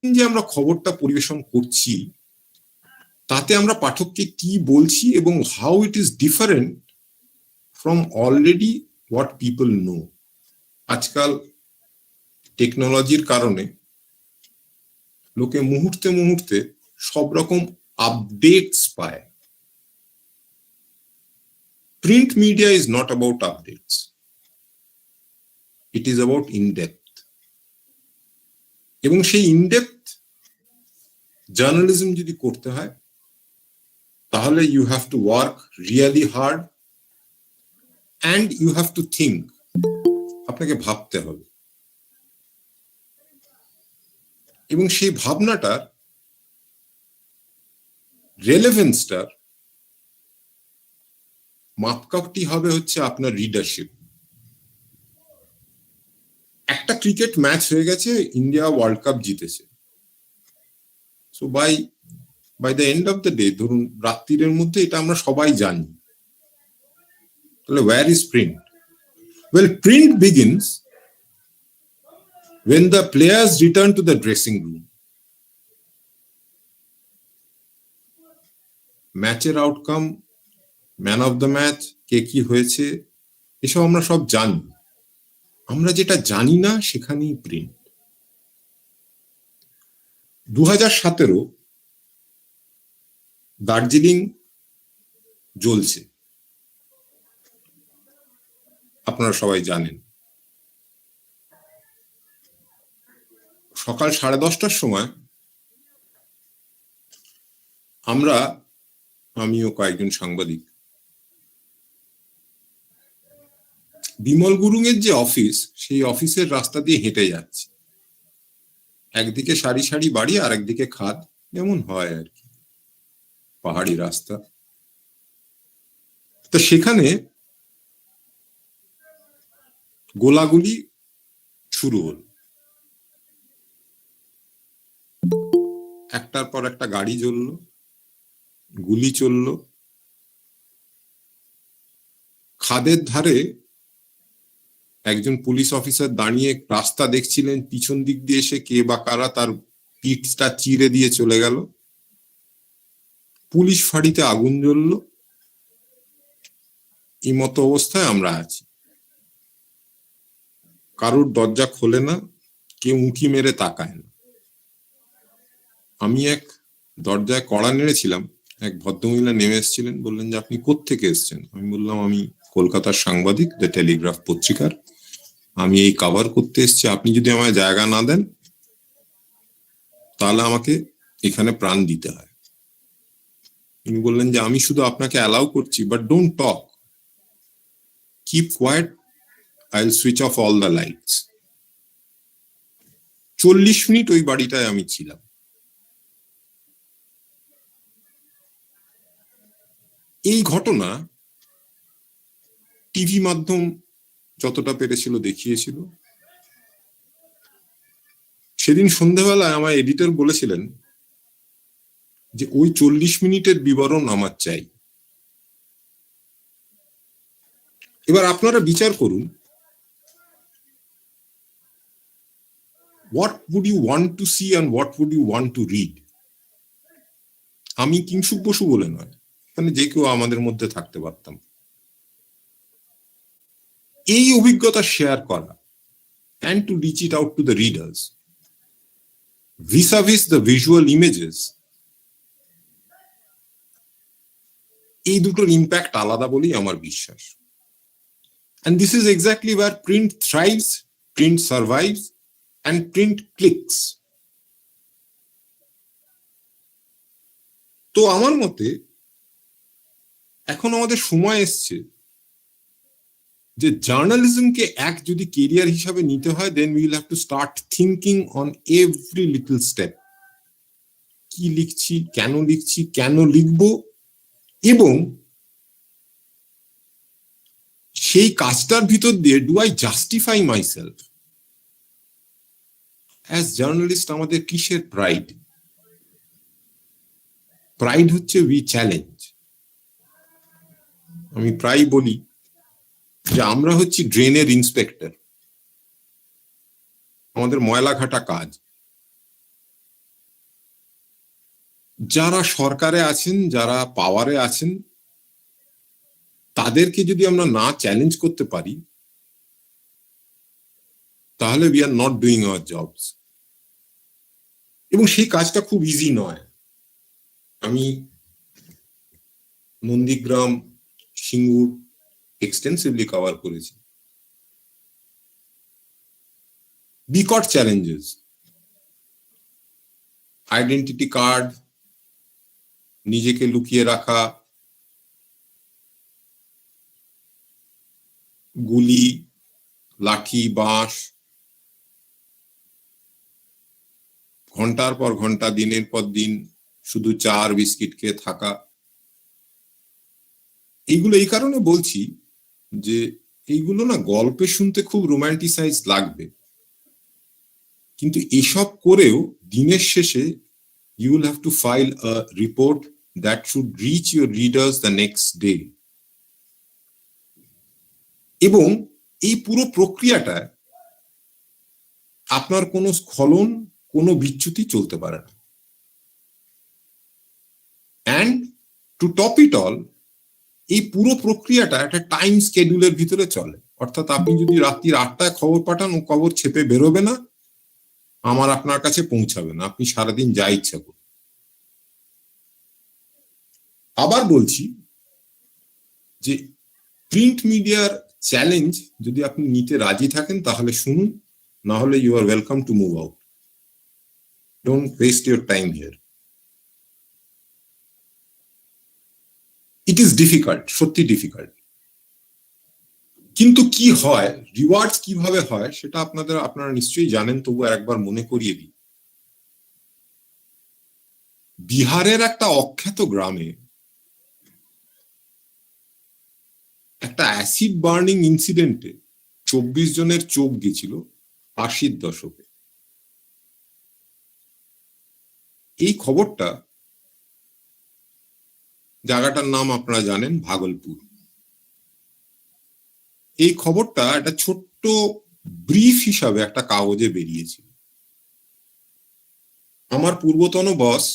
যে আমরা খবরটা পরিবেশন করছি তাতে আমরা পাঠককে কি বলছি এবং how it is different from already what people know. আজকাল টেকনোলজির কারণে লোকে মুহূর্তে মুহূর্তে সব রকম আপডেটস পায়। Print media is not about updates, it is about in depth. এবং সেই ইনডেপথ জার্নালিজম যদি করতে হয় তাহলে you have to work really hard and you have to think. আপনাকে ভাবতে হবে, এবং সেই ভাবনাটার রেলেভেন্সটার মাপকাঠি হবে হচ্ছে আপনার রিডারশিপ। একটা ক্রিকেট ম্যাচ হয়ে গেছে, ইন্ডিয়া ওয়ার্ল্ড কাপ জিতেছে, so by the end of the day, ধরুন রাত্রির মধ্যে এটা আমরা সবাই জানি। তাহলে where is print? Well, print begins when the players return to the dressing room. ম্যাচের outcome, man of the match, কে কি হয়েছে, এসব আমরা সব জানি। আমরা যেটা জানি না সেখানেই প্রিন্ট। 2017 দার্জিলিং জ্বলছে, আপনারা সবাই জানেন। সকাল 10:30টার সময় আমিও কয়েকজন সাংবাদিক বিমল গুরুং এর যে অফিস, সেই অফিসের রাস্তা দিয়ে হেঁটে যাচ্ছি। একদিকে সারি সারি বাড়ি, আর একদিকে খাদ, যেমন হয় আর কি, পাহাড়ি রাস্তা। তো সেখানে গোলাগুলি শুরু হল, একটার পর একটা গাড়ি জ্বলল, গুলি চলল। খাদের ধারে একজন পুলিশ অফিসার দাঁড়িয়ে রাস্তা দেখছিলেন, পিছন দিক দিয়ে এসে কে বা কারা তার পিঠটা চিরে দিয়ে চলে গেল। পুলিশ ফাঁড়িতে আগুন জ্বলল। এই মতো অবস্থায় আমরা আছি, কারুর দরজা খোলে না, কেউ উঁকি মেরে তাকায় না। আমি এক দরজায় কড়া নেড়েছিলাম, এক ভদ্রমহিলা নেমে এসেছিলেন, বললেন যে আপনি কোত্থেকে এসেছেন? আমি বললাম আমি কলকাতার সাংবাদিক, দ্য টেলিগ্রাফ পত্রিকার, আমি এই কভার করতে এসেছি। আপনি যদি আমায় জায়গা না দেন তাহলে আমাকে এখানে প্রাণ দিতে হয়। তিনি বললেন যে আমি শুধু আপনাকে অ্যালাউ করছি, but don't talk, keep quiet, I will switch off all the lights. 40 minute ওই বাড়িটায় আমি ছিলাম। এই ঘটনা টিভি মাধ্যম যতটা পেরেছিল দেখিয়েছিল। সেদিন সন্ধ্যাবেলায় আমার এডিটর বলেছিলেন যে ওই 40 মিনিটের বিবরণ আমার চাই। এবার আপনারা বিচার করুন, what would you want to see and what would you want to read? আমি কিংশুক বসু বলে নয়, মানে যে কেউ আমাদের মধ্যে থাকতে পারতাম। এই অভিজ্ঞতা শেয়ার করা and to reach it out to the readers vis-a-vis the visual images, এই দুটোর ইম্প্যাক্ট আলাদা বলেই আমার বিশ্বাস। And this is exactly where print thrives, print survives, and print clicks. তো আমার মতে এখন আমাদের সময় এসছে যে জার্নালিজমকে যদি কেরিয়ার হিসাবে নিতে হয়, then we will have to start thinking on every little step. কি লিখছি, কেন লিখবো, এবং সেই কাজটার ভিতর দিয়ে do I justify myself as journalist. আমাদের কিসের প্রাইড? প্রাইড হচ্ছে উই চ্যালেঞ্জ। আমি প্রায় বলি যে আমরা হচ্ছি ড্রেনের ইন্সপেক্টর, আমাদের ময়লা ঘাটা কাজ। যারা সরকারে আছেন, যারা পাওয়ারে আছেন, তাদেরকে যদি আমরা না চ্যালেঞ্জ করতে পারি তাহলে we are not doing hour jobs. এবং সেই কাজটা খুব ইজি নয়। আমি নন্দীগ্রাম, সিঙ্গুর এক্সটেন্সিভলি কভার করেছি। বিকট চ্যালেঞ্জেস, আইডেন্টিটি কার্ড, নিজেকে লুকিয়ে রাখা, গুলি, লাঠি, বাঁশ, ঘন্টার পর ঘন্টা, দিনের পর দিন শুধু চা আর বিস্কিট খেয়ে থাকা। এইগুলো এই কারণে বলছি যে এইগুলো না গল্পে শুনতে খুব রোমান্টিসাইজ লাগবে, কিন্তু এসব করেও দিনের শেষে you will have to file a report that should reach your readers the next day. এবং এই পুরো প্রক্রিয়াটা আপনার কোনো স্খলন, কোনো বিচ্যুতি চলতে পারে না। And to top it all, এই পুরো প্রক্রিয়াটা একটা টাইম স্কেডিউলের ভিতরে চলে। অর্থাৎ আপনি যদি রাত্রির 8টায় খবর পাঠান, ও খবর ছেপে বেরোবে না, আমার আপনার কাছে পৌঁছাবে না, আপনি সারাদিন যা ইচ্ছা করুন। আবার বলছি যে প্রিন্ট মিডিয়ার চ্যালেঞ্জ যদি আপনি নিতে রাজি থাকেন তাহলে শুনুন, না হলে you are welcome to move out. Don't waste your time here. It is difficult, সত্যি ডিফিকাল্ট। কিন্তু কি হয়, রিওয়ার্ডস কিভাবে হয় সেটা আপনারা নিশ্চয়ই জানেন, তবু একবার মনে করিয়ে দিই। বিহারের একটা অখ্যাত গ্রামে একটা অ্যাসিড বার্নিং ইনসিডেন্টে 24 জনের চোখ গেছিল 80-র দশকে। এই খবরটা, জায়গাটার নাম আপনারা জানেন, ভাগলপুর। এই খবরটা একটা ছোট্ট ব্রিফ হিসাবে একটা কাগজে বেরিয়েছিল। আমার পূর্বতন বস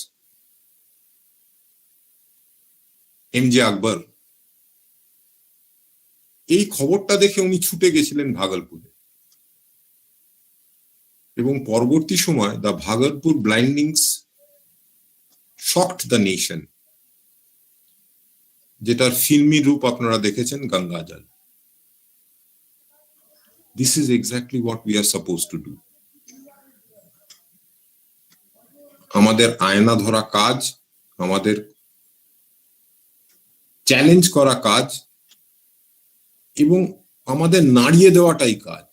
এমজে আকবর, এই খবরটা দেখে উনি ছুটে গেছিলেন ভাগলপুরে, এবং পরবর্তী সময় the Bhagalpur blindings shocked the nation, যেটার ফিল্মি রূপ আপনারা দেখেছেন, গঙ্গাজল। This is exactly what we are supposed to do. আমাদের আয়না ধরা কাজ, আমাদের চ্যালেঞ্জ করা কাজ, এবং আমাদের নাড়িয়ে দেওয়াটাই কাজ।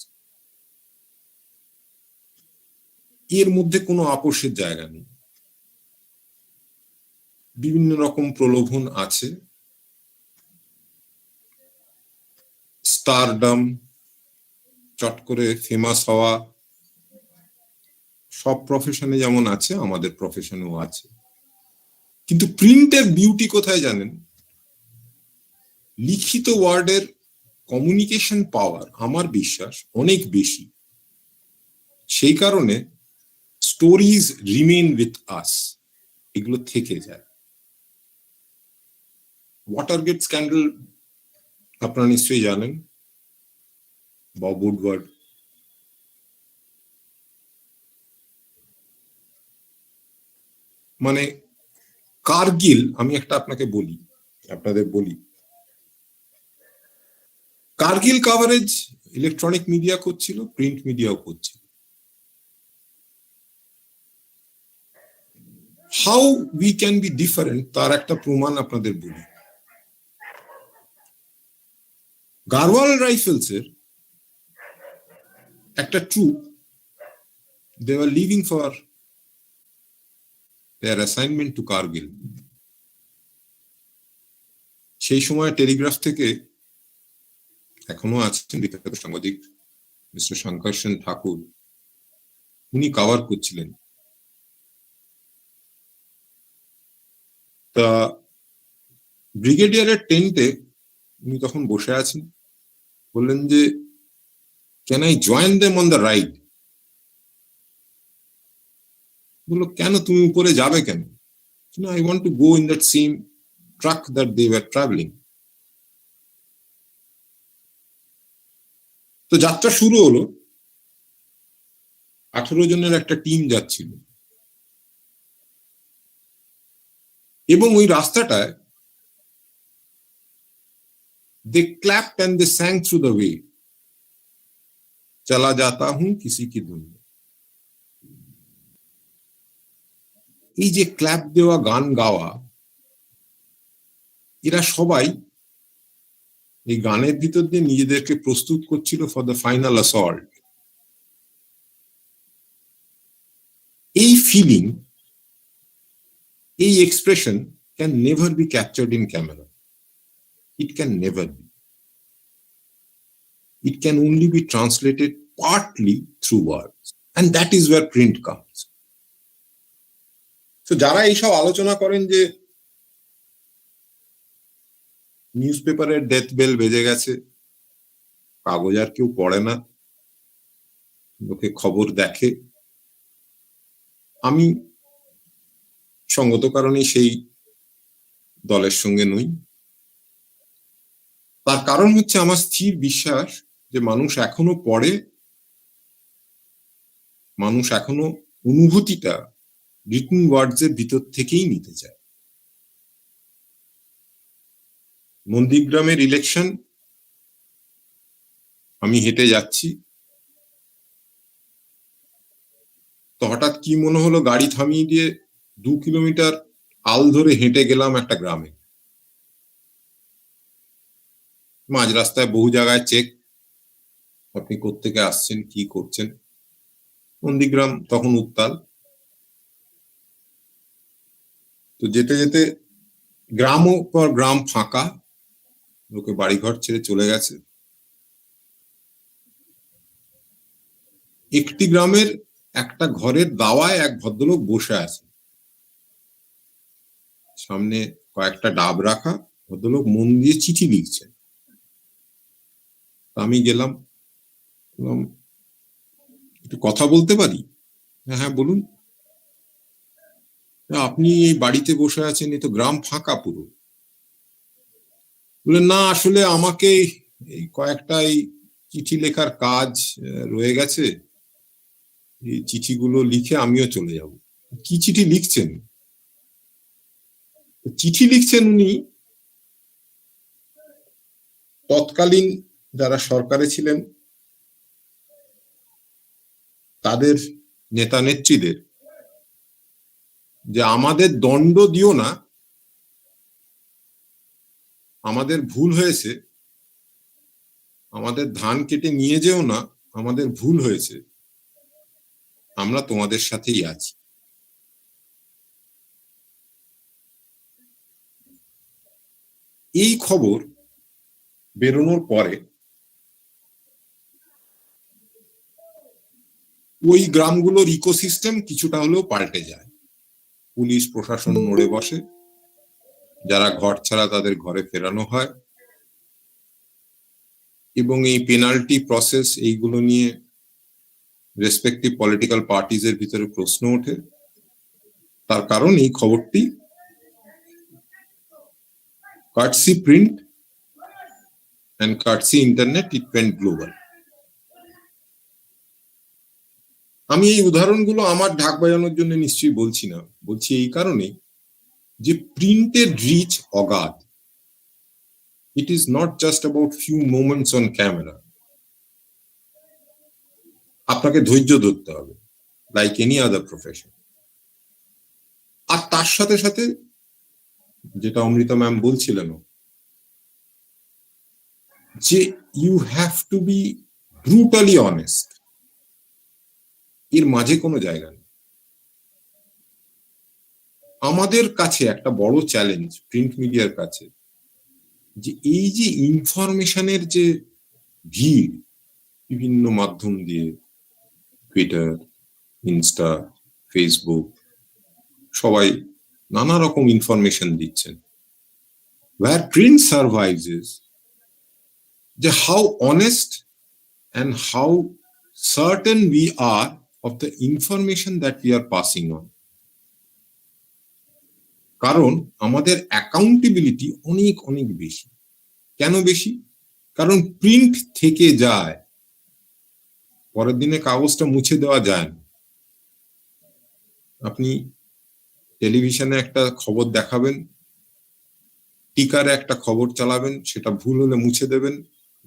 এর মধ্যে কোনো আপোষের জায়গা নেই। বিভিন্ন রকম প্রলোভন আছে, স্টারডম, চট করে ফেমাস হওয়া, সব প্রফেশনে যেমন আছে আমাদের প্রফেশনেও আছে। কিন্তু প্রিন্টের বিউটি কোথায় জানেন? লিখিত ওয়ার্ডের কমিউনিকেশন পাওয়ার আমার বিশ্বাস অনেক বেশি। সেই কারণে স্টোরিজ রিমেইন উইথ আস, এগুলো থেকে যায়। ওয়াটারগেট স্ক্যান্ডাল আপনারা নিশ্চয়ই জানেন, বব উডওয়ার্ড। মানে কার্গিল, আমি একটা আপনাদের বলি, কার্গিল কভারেজ ইলেকট্রনিক মিডিয়া করছিল, প্রিন্ট মিডিয়াও করছিল। How we can be different তার একটা প্রমাণ আপনাদের বলি। গারওয়াল রাইফেলস এর একটা troop, they were leaving for their assignment to Kargil. সেই সময় টেলিগ্রাফ থেকে, এখনো আছেন বিখ্যাত সাংবাদিক মিস্টার শঙ্কর সেন ঠাকুর, উনি কভার করছিলেন। তা ব্রিগেডিয়ারের টেন্টে উনি তখন বসে আছেন, বললেন যে can I join them on the ride? বললো কেন, তুমি উপরে যাবে কেন? I want to go in that same truck that they were travelling. তো যাত্রা শুরু হলো। 18 জনের একটা টিম যাচ্ছিল, এবং ওই রাস্তাটায় they clapped and they sang through the way, चला जाता हूं किसी की दुनिया। এই যে ক্ল্যাপ দেওয়া, গান গাওয়া, এরা সবাই এই গানের ভিতর দিয়ে নিজেদেরকে প্রস্তুত করছিল ফর দ্য ফাইনাল অ্যাসল্ট। এই ফিলিং, এই expression can never be captured in camera. It can never be. It can only be translated partly through words, and that is where print comes. So যারা এইসব আলোচনা করেন যে news পেপারের death bell বেজে গেছে, কাগজ আর কেউ পড়ে না, লোকে খবর দেখে, আমি সঙ্গত কারণে সেই দলের সঙ্গে নই। তার কারণ হচ্ছে আমার স্থির বিশ্বাস যে মানুষ এখনো পড়ে, মানুষ এখনো অনুভূতিটা রিটন ওয়ার্ডস এর ভিতর থেকেই নিতে চায়। নন্দীগ্রামের ইলেকশন, আমি হেঁটে যাচ্ছি, তো হঠাৎ কি মনে হলো, গাড়ি থামিয়ে দিয়ে 2 কিলোমিটার আল ধরে হেঁটে গেলাম একটা গ্রামে। মাঝ রাস্তায় বহু জায়গায় চেক, আপনি কোত্থেকে আসছেন, কি করছেন। নন্দীগ্রাম তখন উত্তাল। তো যেতে যেতে গ্রামও পর গ্রাম ফাঁকা, লোকে বাড়িঘর ছেড়ে চলে গেছে। একটি গ্রামের একটা ঘরের দাওয়ায় এক ভদ্রলোক বসে আছে, সামনে কয়েকটা ডাব রাখা, ভদ্রলোক মন দিয়ে চিঠি লিখছেন। আমি গেলাম, একটু কথা বলতে পারি? হ্যাঁ বলুন। আপনি এই বাড়িতে বসে আছেন, এই তো গ্রাম ফাঁকা পুরো। বললেন না, আসলে আমাকে এই কয়েকটা এই চিঠি লেখার কাজ রয়ে গেছে, এই চিঠিগুলো লিখে আমিও চলে যাব। কি চিঠি লিখছেন? চিঠি লিখছেন উনি তৎকালীন যারা সরকারে ছিলেন তাদের নেতা নেত্রীদের, যে আমাদের দণ্ড দিও না, আমাদের ভুল হয়েছে, আমাদের ধান কেটে নিয়ে যেও না, আমাদের ভুল হয়েছে, আমরা তোমাদের সাথেই আছি। এই খবর বেরোনোর পরে ওই গ্রামগুলোর ইকোসিস্টেম কিছুটা হলেও পাল্টে যায়। পুলিশ প্রশাসন নড়ে বসে, যারা ঘর ছাড়া তাদের ঘরে ফেরানো হয়, এবং এই পেনাল্টি প্রসেস, এইগুলো নিয়ে রেসপেক্টিভ পলিটিক্যাল পার্টিজ এর ভিতরে প্রশ্ন ওঠে। তার কারণ এই খবরটি কার্টসি print and courtesy internet, it went global. আমি এই উদাহরণগুলো আমার ঢাক বাজানোর জন্য নিশ্চয়ই বলছি না, বলছি এই কারণে যে প্রিন্টের রিচ অগাধ। It is not just about few moments on camera. আপনাকে ধৈর্য ধরতে হবে, like any other profession. আর তার সাথে সাথে যেটা অমৃতা ম্যাম বলছিলেন, যে you have to be brutally honest, এর মাঝে কোনো জায়গা নেই। আমাদের কাছে একটা বড় চ্যালেঞ্জ প্রিন্ট মিডিয়ার কাছে, যে এই যে ইনফরমেশনের যে ভিড় বিভিন্ন মাধ্যম দিয়ে, টুইটার, ইনস্টা, ফেসবুক, সবাই নানা রকম ইনফরমেশন দিচ্ছেন। where print survives is যে how honest and how certain we are of the information that we are passing on. কারণ আমাদের অ্যাকাউন্টেবিলিটি অনেক অনেক বেশি। কেন বেশি? কারণ প্রিন্ট থেকে যায়, পরের দিনে কাগজটা মুছে দেওয়া যায় না। আপনি টেলিভিশনে একটা খবর দেখাবেন, টিকারে একটা খবর চালাবেন, সেটা ভুল হলে মুছে দেবেন,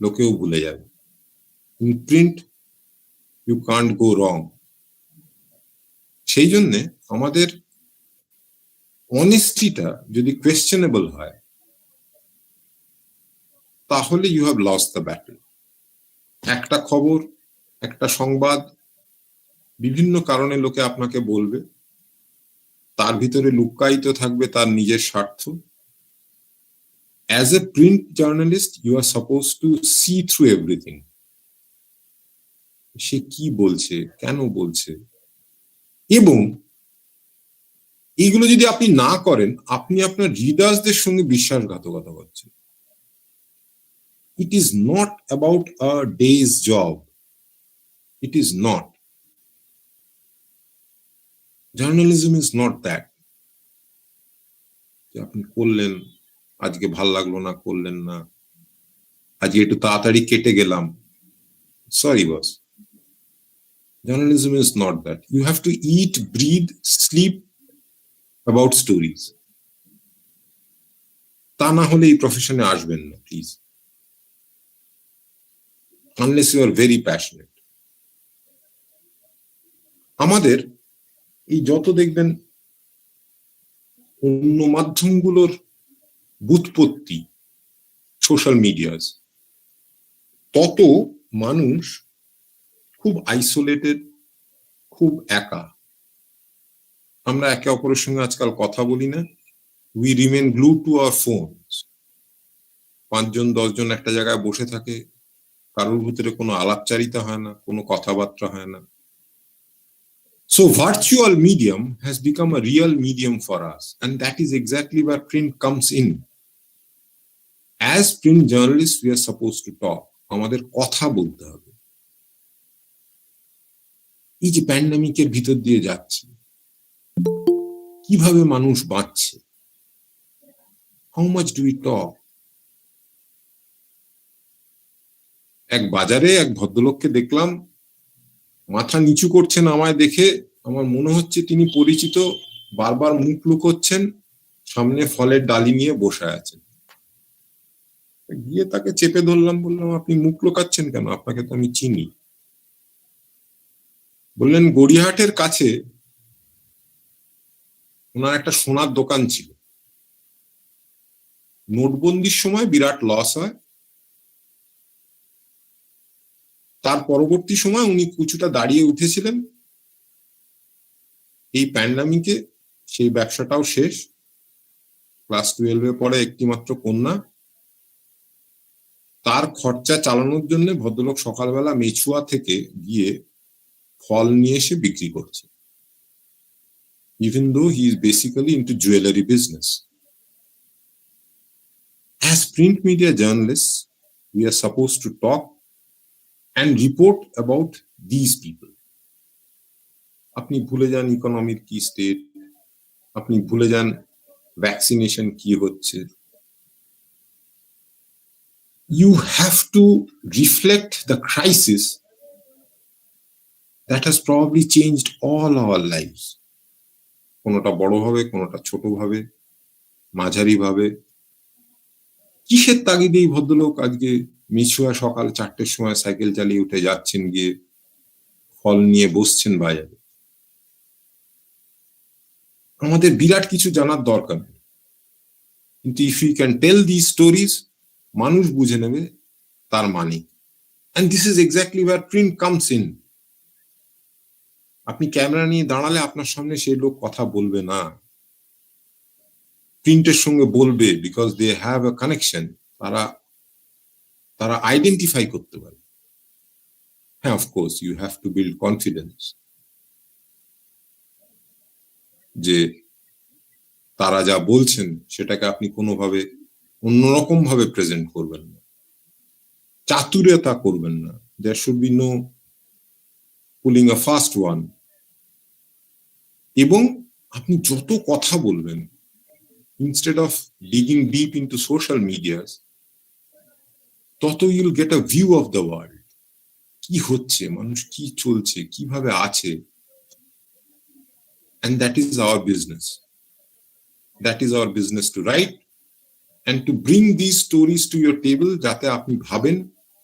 লোকেও ভুলে যাবে। In print you can't go wrong. সেই জন্যে আমাদের অনেস্টিটা যদি কোয়েশ্চেনেবল হয়, তাহলে you have lost the battle. একটা খবর, একটা সংবাদ বিভিন্ন কারণে লোকে আপনাকে বলবে, তার ভিতরে লুক্কায়িত থাকবে তার নিজের স্বার্থ। As a print journalist, you are supposed to see through everything. সে কি বলছে, কেন বলছে, এবং এইগুলো যদি আপনি না করেন, আপনি আপনার রিডার্সদের সঙ্গে বিশ্বাসঘাতকতা করছেন। It is not about a day's job. It is not. Journalism is not that. যে আপনি করলেন, আজকে ভাল লাগলো না, করলেন না, আজকে একটু তাড়াতাড়ি কেটে গেলাম। Sorry, boss. Journalism is not that. You have to eat, breathe, sleep about stories. তা না হলে এই প্রফেশনে আসবেন না, please. Unless you are very passionate. আমাদের এই যত দেখবেন অন্য মাধ্যমগুলোর বুৎপত্তি, সোশ্যাল মিডিয়াস, তত মানুষ খুব আইসোলেটেড, খুব একা। আমরা একে অপরের সঙ্গে আজকাল কথা বলি না। We remain glue to our phones. 5 জন 10 জন একটা জায়গায় বসে থাকে, কারোর ভিতরে কোনো আলাপচারিতা হয় না, কোনো কথাবার্তা হয় না। So virtual medium has become a real medium for us, and that is exactly where print comes in. As print journalists, we are supposed to talk. আমাদের কথা বলতে হবে। এই যে প্যান্ডেমিকের ভিতর দিয়ে যাচ্ছে, কিভাবে মানুষ বাঁচছে, how much do we talk? এক বাজারে এক ভদ্রলোককে দেখলাম, মাথা নিচু করছেন আমায় দেখে, আমার মনে হচ্ছে তিনি পরিচিত, বারবার মুখ লুকোচ্ছেন, সামনে ফলের ডালি নিয়ে বসে আছেন। গিয়ে তাকে চেপে ধরলাম, বললাম আপনি মুখ লুকাচ্ছেন কেন, আপনাকে তো আমি চিনি। বললেন গড়িয়াহাটের কাছে ওনার একটা সোনার দোকান ছিল, নোটবন্দির সময় বিরাট লস হয়, তার পরবর্তী সময় উনি কিছুটা দাঁড়িয়ে উঠেছিলেন। এই প্যান্ডামিকে সেই ব্যবসাটাও শেষ। ক্লাস 12-এ পড়ে একটি মাত্র কন্যা, তার খরচা চালানোর জন্য ভদ্রলোক সকালবেলা মেছুয়া থেকে গিয়ে ফল নিয়ে এসে বিক্রি করছে, even though he is basically into jewelry business. As print media journalists, we are supposed to talk and report about these people. আপনি ভুলে যান ইকোনমির কি স্টেট, আপনি ভুলে যান ভ্যাকসিনেশন কি হচ্ছে। You have to reflect the crisis that has probably changed all our lives. কোনোটা বড় ভাবে, কোনোটা ছোট ভাবে, মাঝারি ভাবে। কিসের তাগিদে এই ভদ্রলোক আজকে মিছুয়া সকাল 4টের সময় সাইকেল চালিয়ে উঠে যাচ্ছেন, গিয়ে ফল নিয়ে বসছেন বাজারে? আমাদের বিরাট কিছু জানার দরকার নেই, কিন্তু if you can tell this stories, মানুষ বুঝে নেবে তার মানে। And this is exactly where print comes in. আপনি ক্যামেরা নিয়ে দাঁড়ালে আপনার সামনে সেই লোক কথা বলবে না, প্রিন্টের সঙ্গে বলবে, because they have a connection. তারা আইডেন্টিফাই করতে পারে। হ্যাঁ, of course you have to build confidence যে তারা যা বলছেন সেটাকে আপনি কোনোভাবে অন্যরকম ভাবে প্রেজেন্ট করবেন না, চাতুরতা করবেন না। There should be no pulling a fast one. এবং আপনি যত কথা বলবেন, instead of digging deep into social medias, তত you'll get a view of the world. কি হচ্ছে, মানুষ কি চলছে, কিভাবে আছে। and that is our business. That is our business to write and to bring these stories to your table, যাতে আপনি ভাবেন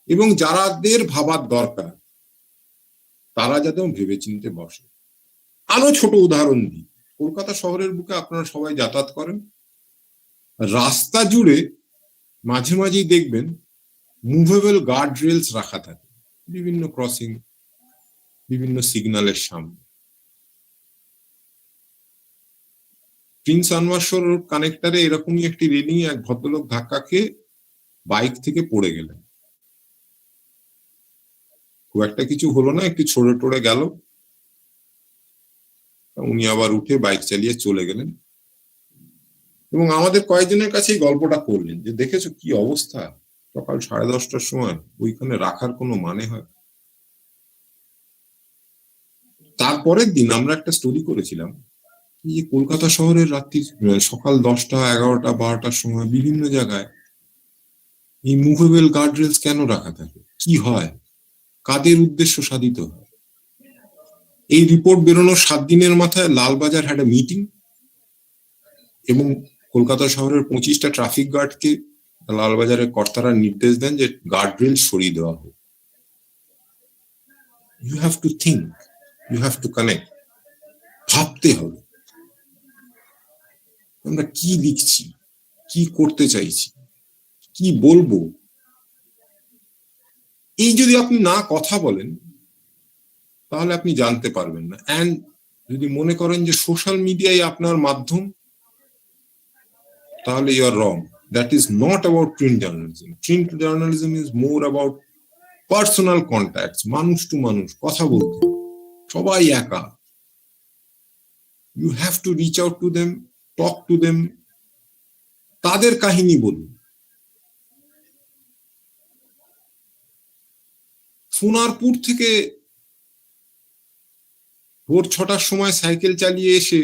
এবং যারাদের ভাবার দরকার তারা যাতে ভেবে চিনতে বসে। আরো ছোট উদাহরণ দিই, কলকাতা শহরের বুকে আপনারা সবাই যাতায়াত করেন, রাস্তা জুড়ে মাঝে মাঝেই দেখবেন মুভেবল গার্ড রেলস রাখা থাকে বিভিন্ন ক্রসিং, বিভিন্ন সিগন্যালের সামনে। প্রিন্স আনোয়ার রোড কানেক্টরে এরকমই একটি রেলিং এক ভদ্রলোক ধাক্কা খেয়ে বাইক থেকে পড়ে গেলেন। খুব একটা কিছু হলো না, একটু ছড়ে টড়ে গেল, উনি আবার উঠে বাইক চালিয়ে চলে গেলেন এবং আমাদের কয়েকজনের কাছে এই গল্পটা করলেন যে দেখেছো কি অবস্থা, সকাল 10:30টার সময় ওইখানে রাখার কোনো মানে হয়? তারপরের দিন আমরা একটা স্টোরি করেছিলাম যে কলকাতা শহরের রাত্রি সকাল 10টা, 11টা, 12টার সময় বিভিন্ন জায়গায় এই মুভেবল গার্ড রেলস কেন রাখা থাকে, কি হয়, কাদের উদ্দেশ্য সাধিত হয়। এই রিপোর্ট বেরোনোর 7 দিনের মাথায় লালবাজার হ্যাড এ মিটিং এবং কলকাতা শহরের 25টা ট্রাফিক গার্ডকে লালবাজারের কর্তারা নির্দেশ দেন যে গার্ড রেল সরিয়ে দেওয়া হোক। You have to think, you have to connect, ভাবতে হবে আমরা কি লিখছি, কি করতে চাইছি, কি বলবো। এই যদি আপনি না কথা বলেন তাহলে আপনি জানতে পারবেন না। এন্ড যদি মনে করেন যে সোশ্যাল মিডিয়াই আপনার মাধ্যম, তাহলে you are wrong. That is not about print journalism. Print journalism is more about personal contacts, মানুষ টু মানুষ কথা বলতে, সবাই একা। You have to reach out to them, talk to them, তাদের কাহিনী বলুন। সোনারপুর থেকে ভোর 6টার সময় সাইকেল চালিয়ে এসে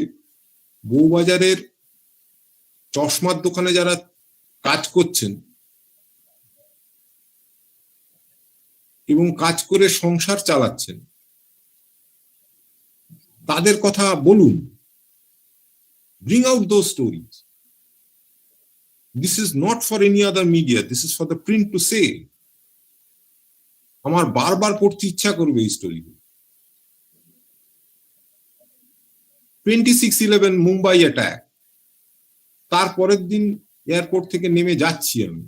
বউবাজারের চশমার দোকানে যারা কাজ করছেন এবং কাজ করে সংসার চালাচ্ছেন তাদের কথা বলুন। Bring out those stories. This is not for any other media. This is for the print to say. আমার বারবার পড়তে ইচ্ছা করবে এই স্টোরিগুলো। 26/11 মুম্বাই অ্যাটাক, তারপরের দিন এয়ারপোর্ট থেকে নেমে যাচ্ছি আমি,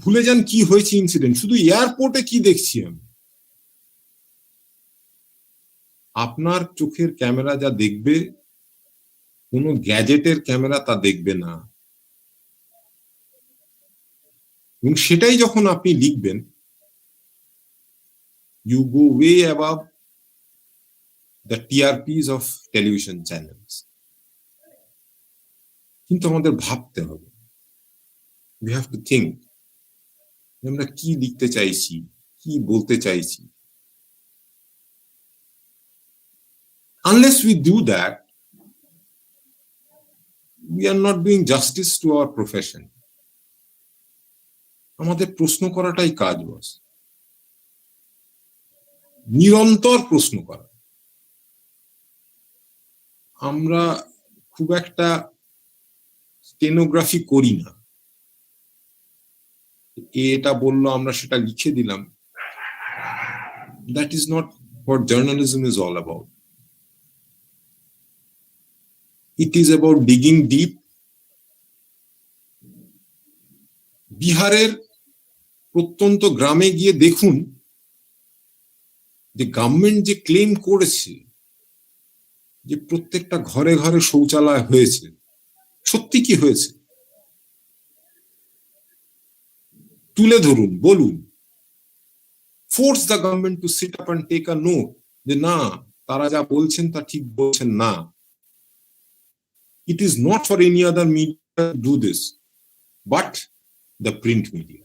ভুলে যান কি হয়েছে ইনসিডেন্ট, শুধু এয়ারপোর্টে কি দেখছি আমি। আপনার চোখের ক্যামেরা যা দেখবে কোনো গ্যাজেটের ক্যামেরা তা দেখবে না, এবং সেটাই যখন আপনি লিখবেন you go way above the TRPs of television channels. কিন্তু আমাদের ভাবতে হবে, we have to think, আমরা কি লিখতে চাইছি, কি বলতে চাইছি। Unless we do that, we are not doing justice to our profession. আমাদের প্রশ্ন করাটাই কাজ, বস, নিরন্তর প্রশ্ন করা। আমরা খুব একটা স্টেনোগ্রাফি করি না, এটা বললো আমরা সেটা লিখে দিলাম। That is not what journalism is all about. It is about digging deep. বিহারের প্রত্যন্ত গ্রামে গিয়ে দেখুন যে গভর্নমেন্ট যে ক্লেম করেছে যে প্রত্যেকটা ঘরে ঘরে শৌচালয় হয়েছে, সত্যি কি হয়েছে তুলে ধরুন, বলুন। Force the government to sit up and take a note যে না, তারা যা বলছেন তা ঠিক বলছেন না। It is not for any other media to do this, but the print media.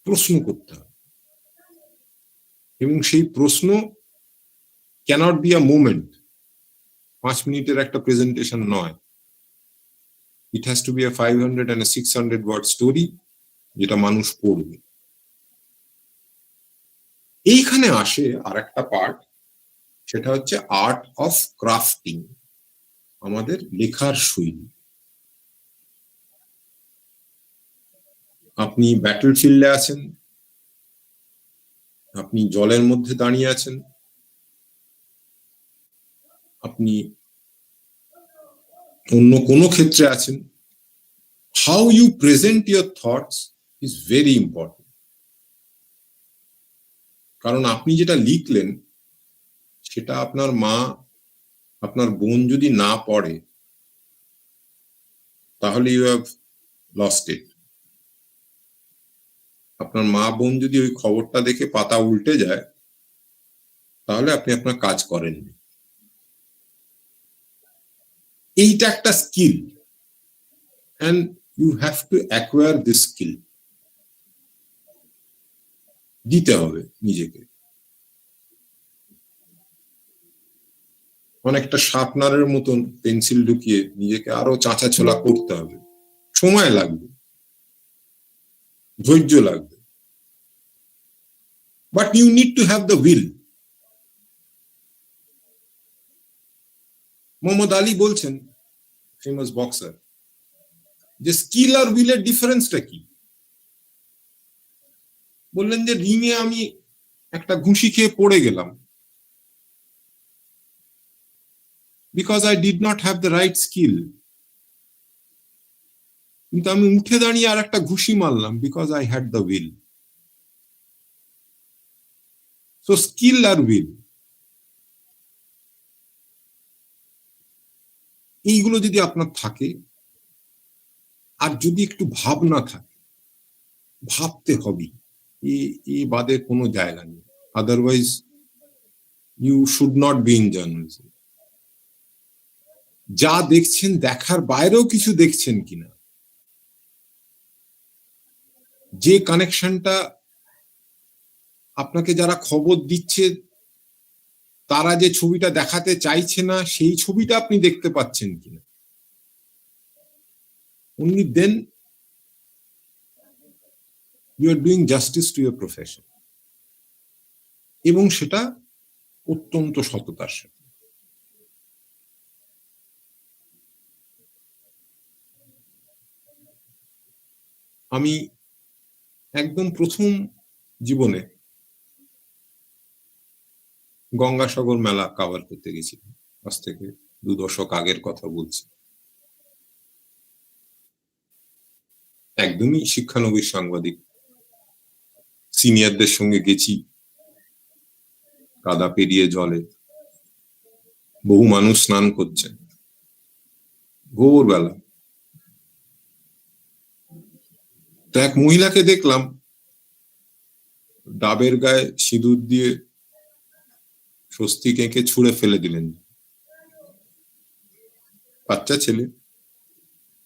প্রশ্ন করতে হবে, এবং সেই প্রশ্ন cannot be a moment, 5 মিনিটের একটা প্রেজেন্টেশন নয়। It has to be a 500 and a 600 word story যেটা মানুষ পড়বে। এইখানে আসে আর একটা পার্ট, সেটা হচ্ছে আর্ট অফ ক্রাফটিং, আমাদের লেখার শৈলী। আপনি ব্যাটল ফিল্ডে আছেন, আপনি জলের মধ্যে দাঁড়িয়ে আছেন, আপনি অন্য কোনো ক্ষেত্রে আছেন, how you present your thoughts is very important. কারণ আপনি যেটা লিখলেন সেটা আপনার মা, আপনার বোন যদি না পড়ে, তাহলে ইউ হ্যাভ লস্ট ইট। আপনার মা বোন যদি ওই খবরটা দেখে পাতা উল্টে যায়, তাহলে আপনি আপনার কাজ করেননি। এইটা একটা skill, and you have to acquire this skill. দিতে হবে নিজেকে। অনেকটা শার্পনারের মতন পেন্সিল ঢুকিয়ে নিজেকে আরো চাঁচাছোলা করতে হবে, সময় লাগবে, ধৈর্য লাগবে, but you need to have the will. Muhammad Ali বলছেন, ফেমাস বক্সার, যে স্কিল আর উইলের ডিফারেন্সটা কি? বললেন যে রিংয়ে আমি একটা ঘুষি খেয়ে পড়ে গেলাম, because I did not have the right skill. কিন্তু আমি উঠে দাঁড়িয়ে আর একটা ঘুষি মারলাম, because I had the will. So skill আর উইল, এইগুলো যদি আপনার থাকে, আর যদি একটু ভাবনা থাকে, ভাবতে হবে, এ বাদে কোনো জায়গা নেই। Otherwise you should not be in journalism. যা দেখছেন দেখার বাইরেও কিছু দেখছেন কিনা, যে কানেকশনটা আপনাকে যারা খবর দিচ্ছে তারা যে ছবিটা দেখাতে চাইছে না, সেই ছবিটা আপনি দেখতে পাচ্ছেন কিনা, only then you are doing justice to your profession, এবং সেটা অত্যন্ত সততার সাথে। আমি একদম প্রথম জীবনে গঙ্গাসাগর মেলা কভার করতে গেছিলাম, আজ থেকে 2 দশক আগের কথা বলছি। একদমই শিক্ষানবিশ সাংবাদিক, সিনিয়রদের সঙ্গে গেছি, কাদা পেরিয়ে জলে, বহু মানুষ স্নান করছেন, ভোরবেলা। তো এক মহিলাকে দেখলাম ডাবের গায়ে সিঁদুর দিয়ে স্বস্তিক এঁকে ছুঁড়ে ফেলে দিলেন। বাচ্চা ছেলে।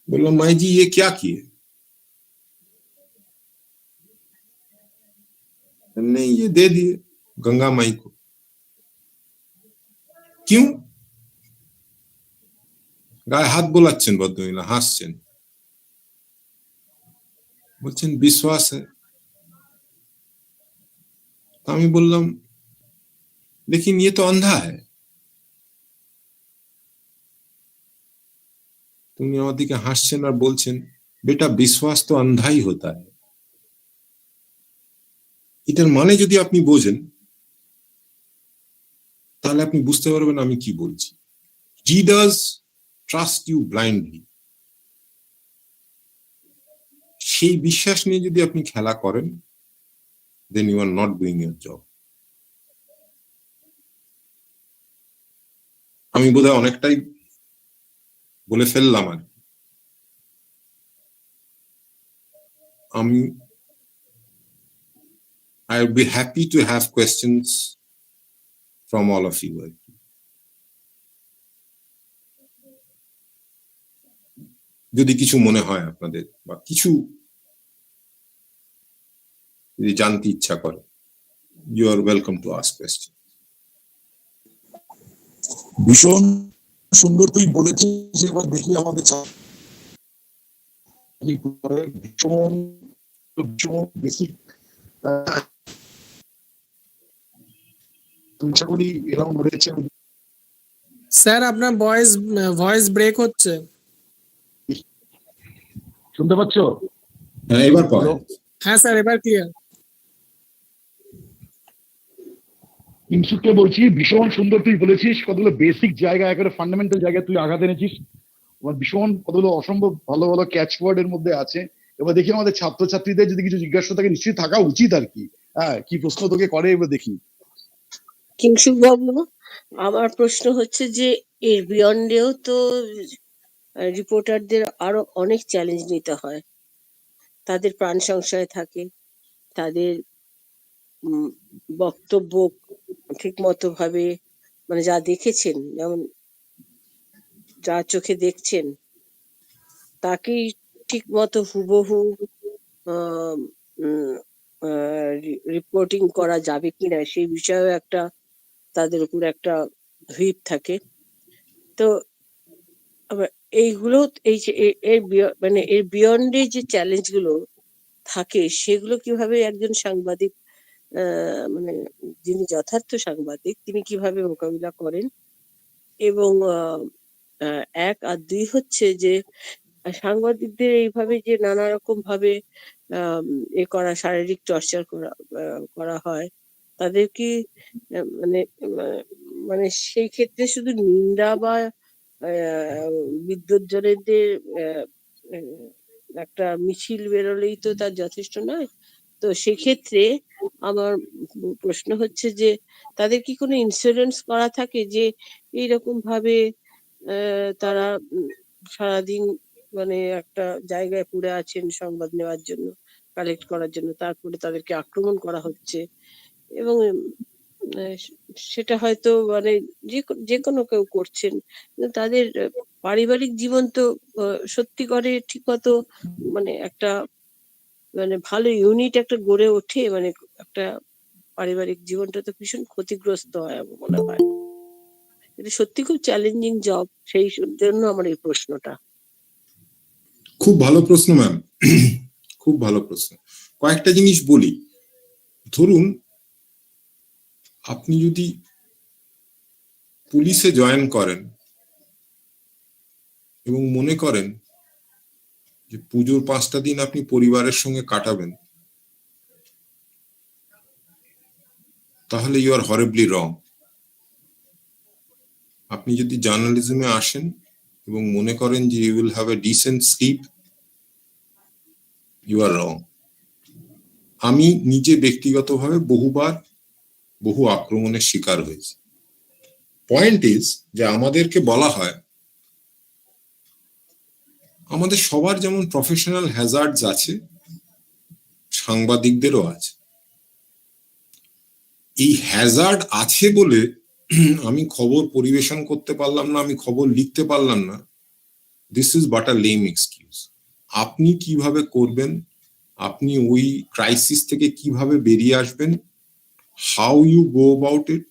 বললাম, মাই জি ये क्या किए? नहीं, ये दे दिए गंगा माई को। क्यों? গায়ে হাত বোলাচ্ছেন ভদ্রমহিলা, হাসছেন, বলছেন বিশ্বাস है। আমি বললাম, लेकिन ये तो अंधा है। তুমি আমার দিকে হাসছেন আর বলছেন, বেটা বিশ্বাস তো अंधा ही होता है। এটার মানে যদি আপনি বোঝেন, তাহলে আপনি বুঝতে পারবেন আমি কি বলছি। Readers trust you blindly। সেই বিশ্বাস নিয়ে যদি আপনি খেলা করেন, then you are not doing your job। আমি বোধহয় অনেকটাই বলে ফেললাম আর আমি I would be happy to have questions from all of you। যদি কিছু মনে হয় আপনাদের, বা কিছু যদি জানতে ইচ্ছা করে, you are welcome to ask questions। ভীষণ সুন্দর তুই বলেছিস। এবার দেখি আমাদের ভীষণ ভীষণ বেশি আশা করি এরকম রয়েছে। স্যার আপনার ভয়েস ব্রেক হচ্ছে। শুনতে পাচ্ছ? হ্যাঁ, এবার পাওয়া হ্যালো? যাচ্ছে। হ্যাঁ স্যার এবার ক্লিয়ার। কিংশুককে বলছি, ভীষণ সুন্দর তুই বলেছিস, কতগুলো বেসিক জায়গা, একেবারে ফান্ডামেন্টাল জায়গায় তুই আঘাত এনেছিস। আমার ভীষণ কতগুলো অসম্ভব ভালো ভালো ক্যাচওয়ার্ড এর মধ্যে আছে। এবার দেখি আমাদের ছাত্রছাত্রীদের যদি কিছু জিজ্ঞাসা থাকে, নিশ্চয়ই থাকা উচিত আর কি। হ্যাঁ, কি প্রশ্ন তোকে করে এবার দেখি। কিংশুক বাবু, আমার প্রশ্ন হচ্ছে যে এর বিয়ন্ডেও তো রিপোর্টারদের আরো অনেক চ্যালেঞ্জ নিতে হয়, তাদের প্রাণ সংশয় থাকে, তাদের বক্তব্য ঠিক মতো ভাবে মানে যা দেখেছেন, যেমন যা চোখে দেখছেন তাকেই ঠিক মতো হুবহু রিপোর্টিং করা যাবে কিনা সেই বিষয়েও একটা তাদের উপর একটা হুইপ থাকে। তো আবার এইগুলো এই যে মানে এর বিয়ন্ডে যে চ্যালেঞ্জ গুলো থাকে সেগুলো কিভাবে একজন সাংবাদিক মানে যিনি যথার্থ সাংবাদিক তিনি কিভাবে মোকাবিলা করেন, এবং এক আর দুই হচ্ছে যে সাংবাদিকদের এইভাবে যে নানা রকম ভাবে করা শারীরিক চর্চা করা হয়, তাদের কি মানে মানে সেই ক্ষেত্রে শুধু নিন্দা বা বিদ্যুৎজনেদের একটা মিছিল বেরোলেই তো তার যথেষ্ট নয়। তো সেক্ষেত্রে আমার প্রশ্ন হচ্ছে যে তাদের কি কোনো ইন্স্যুরেন্স করা থাকে যে এইরকম ভাবে তারা সারাদিন মানে একটা জায়গায় পড়ে আছেন সংবাদ নেওয়ার জন্য, কালেক্ট করার জন্য, তারপরে তাদেরকে আক্রমণ করা হচ্ছে, এবং সেটা হয়তো মানে যে কোনো কেউ করছেন, তাদের পারিবারিক জীবন তো সত্যি করে ঠিক মতো মানে একটা মানে ভালো ইউনিট একটা গড়ে ওঠে, মানে একটা পারিবারিক জীবনটা তো ভীষণ ক্ষতিগ্রস্ত হয় আমার মনে হয়। এটা সত্যি খুব চ্যালেঞ্জিং জব, সেই জন্য আমার এই প্রশ্নটা। খুব ভালো প্রশ্ন ম্যাম, খুব ভালো প্রশ্ন। কয়েকটা জিনিস বলি। ধরুন আপনি যদি পুলিশে জয়েন করেন এবং মনে করেন যে পুজোর 5টা দিন আপনি পরিবারের সঙ্গে কাটাবেন, তাহলে ইউ আর হরিবলি রং। আপনি যদি জার্নালিজমে আসেন এবং মনে করেন যে you will have a decent sleep, you are wrong. আমি নিজে ব্যক্তিগতভাবে বহু আক্রমণের শিকার হয়েছি। পয়েন্ট ইজ যে আমাদেরকে বলা হয় আমাদের সবার যেমন প্রফেশনাল হ্যাজার্ডস আছে, সাংবাদিকদেরও আছে। এই হ্যাজার্ড আছে বলে আমি খবর পরিবেশন করতে পারলাম না, আমি খবর লিখতে পারলাম না, this is but a lame excuse. আপনি কিভাবে করবেন, আপনি ওই ক্রাইসিস থেকে কিভাবে বেরিয়ে আসবেন, how you go about it,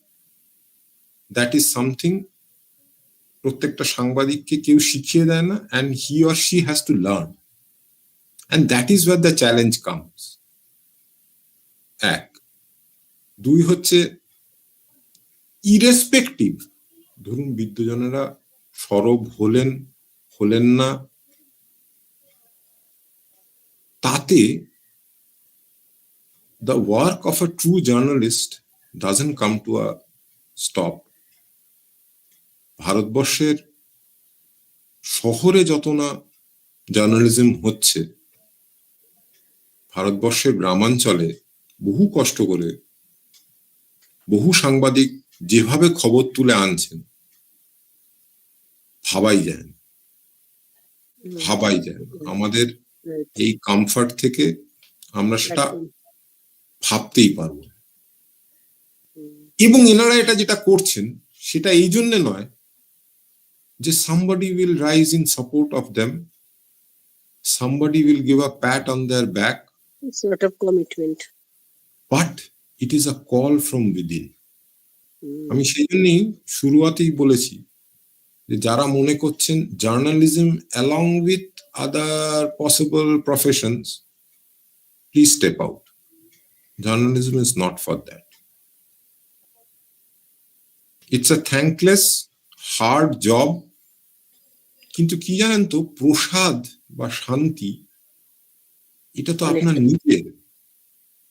that is something প্রত্যেকটা সাংবাদিককে কেউ শিখিয়ে দেয় না, and he or she has to learn, and that is where the challenge comes. এক। দুই হচ্ছে ইরেসপেক্টিভ, ধরুন বিদ্যজনেরা সরব হলেন না, তাতে the work of a true journalist doesn't come to a stop. ভারতবর্ষের শহরে যত না জার্নালিজম হচ্ছে, ভারতবর্ষের গ্রামাঞ্চলে বহু কষ্ট করে বহু সাংবাদিক যেভাবে খবর তুলে আনছেন, ভাবাই যায় না। আমাদের এই কমফর্ট থেকে আমরা সেটা ভাবতেই পারবো না। এবং এনারা এটা যেটা করছেন সেটা এই জন্য নয় যে somebody will rise in support of them, somebody will give a pat on their back, sort of commitment, but it is a call from within. আমি সেই জন্যই শুরুতেই বলেছি যে যারা মনে করছেন journalism along with other possible professions, please step out. Journalism is not for that. It's a thankless hard job, কিন্তু কি জানেন তো, প্রসাদ বা শান্তি এটা তো আপনার নিজের।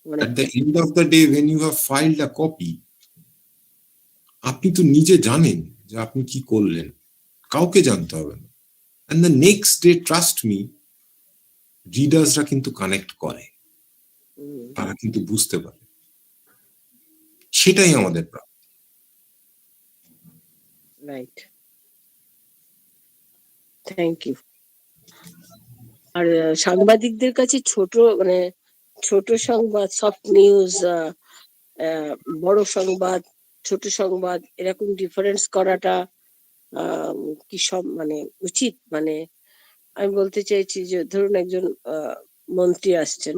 অনেক At the end of the day, when you have filed a copy, আপনি তো নিজে জানেন যে আপনি কি করলেন, কাউকে জানতে হবে না। And the next day, trust me, রিডার্সরা কিন্তু কানেক্ট করে, তারা কিন্তু বুঝতে পারে। সেটাই আমাদের প্রাপ্য। Right, thank you. আর সাংবাদিকদের কাছে ছোট সংবাদ, সফট নিউজ, বড় সংবাদ, ছোট সংবাদ, এরকম ডিফারেন্স করাটা কি সব উচিত? আমি বলতে চাইছি যে ধরুন একজন মন্ত্রী আসছেন,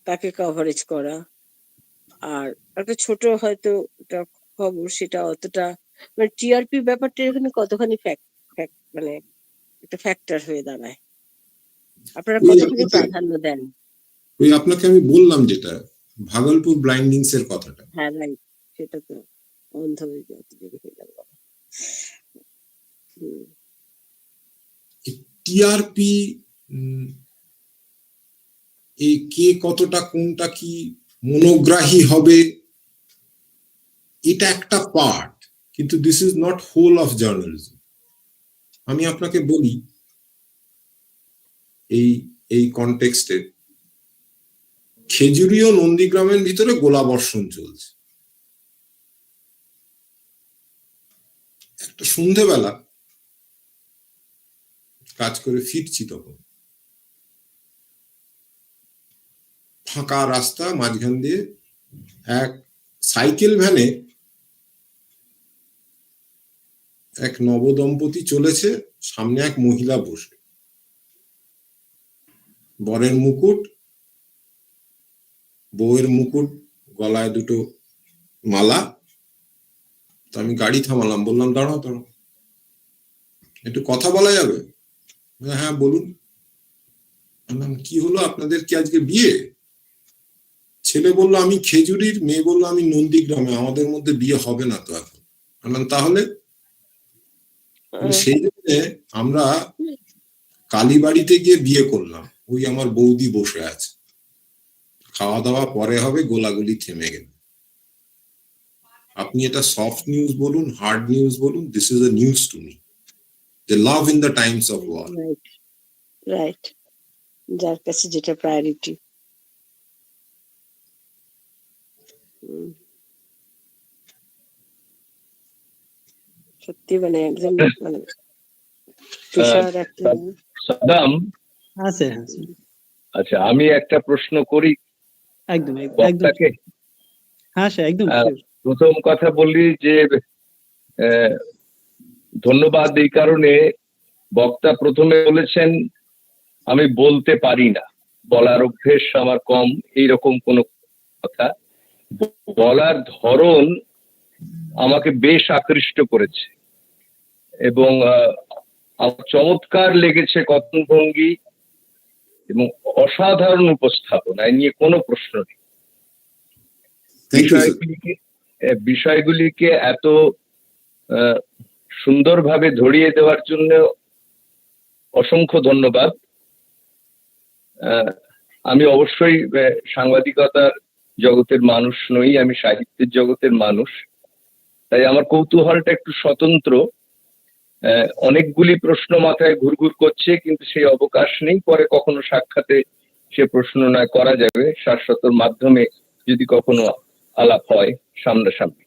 তাকে কভারেজ করা, আর একটা ছোট হয়তো খবর, সেটা অতটা টিআরপি ব্যাপারটা এখানে কতখানি একটা ফ্যাক্টর হয়ে দাঁড়ায়? আপনারা কতখানি প্রাধান্য দেন? ওই আপনাকে আমি বললাম যেটা, ভাগলপুর ব্লাইন্ডিংস এর কথাটা। হ্যাঁ, রাইট, সেটা তো অন্ধ হয়ে গেল। টিআরপি এই কে কতটা কোনটা কি মনোগ্রাহী হবে, এটা একটা পার্ট, কিন্তু this is not whole of journalism. আমি আপনাকে বলি এই কনটেক্সটে, খেজুরি ও নন্দীগ্রামের ভিতরে গোলাবর্ষণ চলছে। একটা সন্ধেবেলা কাজ করে ফিরছি, তখন ফাঁকা রাস্তা, মাঝখান দিয়ে এক সাইকেল ভ্যানে এক নবদম্পতি চলেছে, সামনে এক মহিলা বসে, বরের মুকুট, বউয়ের মুকুট, গলায় দুটো মালা। তো আমি গাড়ি থামালাম, বললাম দাঁড়াও দাঁড়াও, একটু কথা বলা যাবে? হ্যাঁ বলুন। বললাম কি হলো, আপনাদের কি আজকে বিয়ে? ছেলে বললো আমি খেজুরির, মেয়ে বললো আমি নন্দীগ্রামে, আমাদের মধ্যে বিয়ে হবে না তো এখন। বললাম তাহলে? সেই জন্য আমরা কালীবাড়িতে গিয়ে বিয়ে করলাম, ওই আমার বৌদি বসে আছে, খাওয়া দাওয়া পরে হবে, গোলাগুলি থেমে গেল। আপনি এটা সফট নিউজ বলুন, হার্ড নিউজ বলুন, this is a news to me. They love in the times of war. Right, যার কাছে যেটা প্রায়োরিটি। সত্যি একদম তুষার একটা। সাদ্দাম, হ্যাঁ স্যার, হ্যাঁ স্যার, আচ্ছা আমি একটা প্রশ্ন করি একদম একদম। বক্তাকে। হ্যাঁ স্যার, একদম। প্রথম কথা বললি যে ধন্যবাদ এই কারণে, বক্তা প্রথমে বলেছেন আমি বলতে পারি না, বলার অভ্যেস আমার কম, এইরকম কোনো কথা। বলার ধরন আমাকে বেশ আকৃষ্ট করেছে এবং আমার চমৎকার লেগেছে কথনভঙ্গি এবং অসাধারণ উপস্থাপনা, এই নিয়ে কোনো প্রশ্ন নেই। বিষয়গুলিকে এত সুন্দরভাবে ধরিয়ে দেওয়ার জন্য অসংখ্য ধন্যবাদ। আমি অবশ্যই সাংবাদিকতার জগতের মানুষ নই, আমি সাহিত্যের জগতের মানুষ, তাই আমার কৌতূহলটা একটু স্বতন্ত্র। অনেকগুলি প্রশ্ন মাথায় ঘুরঘুর করছে, কিন্তু সেই অবকাশ নেই। পরে কখনো সাক্ষাতে সে প্রশ্ন নয় করা যাবে, শাশ্বতর মাধ্যমে যদি কখনো আলাপ হয় সামনাসামনি।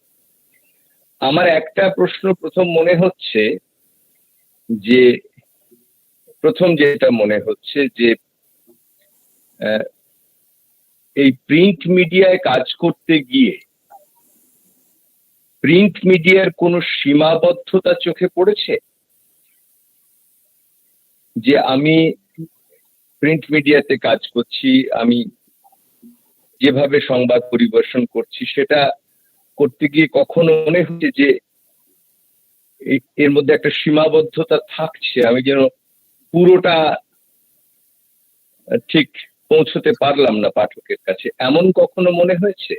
আমার একটা প্রশ্ন প্রথম মনে হচ্ছে যে এই প্রিন্ট মিডিয়ায় কাজ করতে গিয়ে প্রিন্ট মিডিয়ার কোনো সীমাবদ্ধতা চোখে পড়েছে? যে আমি প্রিন্ট মিডিয়াতে কাজ করছি, আমি যেভাবে সংবাদ পরিবেশন করছি সেটা করতে গিয়ে কখনো মনে হচ্ছে যে এর মধ্যে একটা সীমাবদ্ধতা থাকছে, আমি যেন পুরোটা ঠিক পৌঁছতে পারলাম না পাঠকের কাছে, এমন কখনো মনে হয়েছে?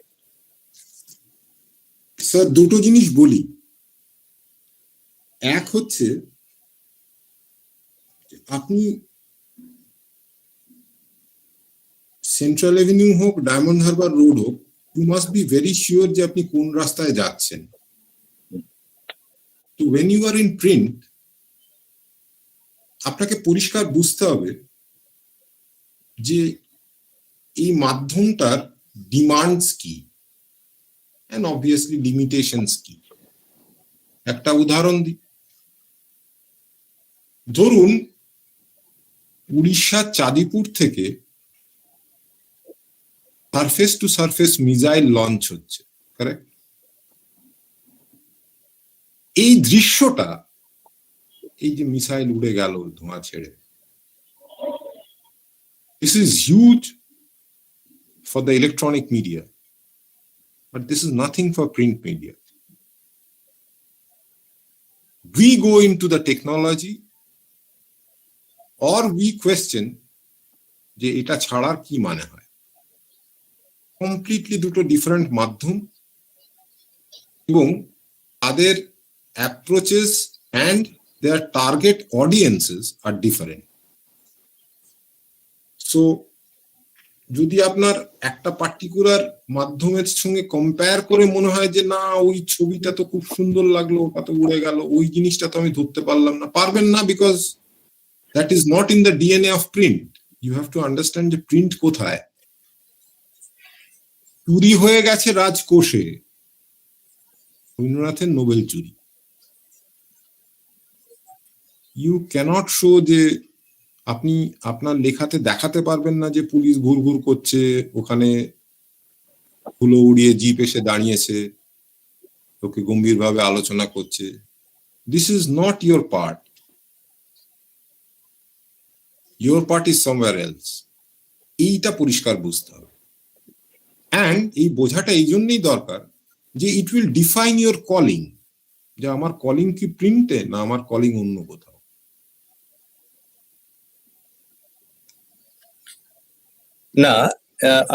স্যার দুটো জিনিস বলি। এক হচ্ছে আপনি সেন্ট্রাল এভিনিউ হোক, ডায়মন্ড হারবার রোড হোক, you must be very sure যে আপনি কোন রাস্তায় যাচ্ছেন। তো when you are in print, আপনাকে পরিষ্কার বুঝতে হবে যে এই মাধ্যমটার ডিমান্ডস কি এন্ড অবভিয়াসলি লিমিটেশনস কি। একটা উদাহরণ দিই, ধরুন উড়িষ্যার চাঁদিপুর থেকে surface to surface missile launch হচ্ছে, কারেক্ট? এই দৃশ্যটা, এই যে মিসাইল উড়ে গেল ধোঁয়া ছেড়ে, this is huge for the electronic media, but this is nothing for print media. We go into the technology or we question যে এটা ছাড়ার কি মানে হয়। কমপ্লিটলি দুটো ডিফারেন্ট মাধ্যম এবং তাদের approaches and their target audiences আর ডিফারেন্ট। সো যদি আপনার একটা পার্টিকুলার মাধ্যমের সঙ্গে কম্পেয়ার করে মনে হয় যে না ওই ছবিটা তো খুব সুন্দর লাগলো, ওটা তো উড়ে গেল, ওই জিনিসটা তো আমি ধরতে পারলাম না, পারবেন না, because that is not in the DNA of print. You have to understand যে প্রিন্ট কোথায়। চুরি হয়ে গেছে রাজকোষে, রবীন্দ্রনাথের নোবেল চুরি। ইউ ক্যানট শো যে আপনি আপনার লেখাতে দেখাতে পারবেন না যে পুলিশ ঘুরঘুর করছে, ওখানে ধুলো উড়িয়ে জিপ এসে দাঁড়িয়েছে, তোকে গম্ভীরভাবে আলোচনা করছে। This is not your part, your part is somewhere else. এইটা পরিষ্কার বুঝতে হবে। অ্যান্ড এই বোঝাটা এই জন্যই দরকার যে it will define your calling, যে আমার কলিং কি প্রিন্টে না আমার কলিং অন্য কোথাও। না,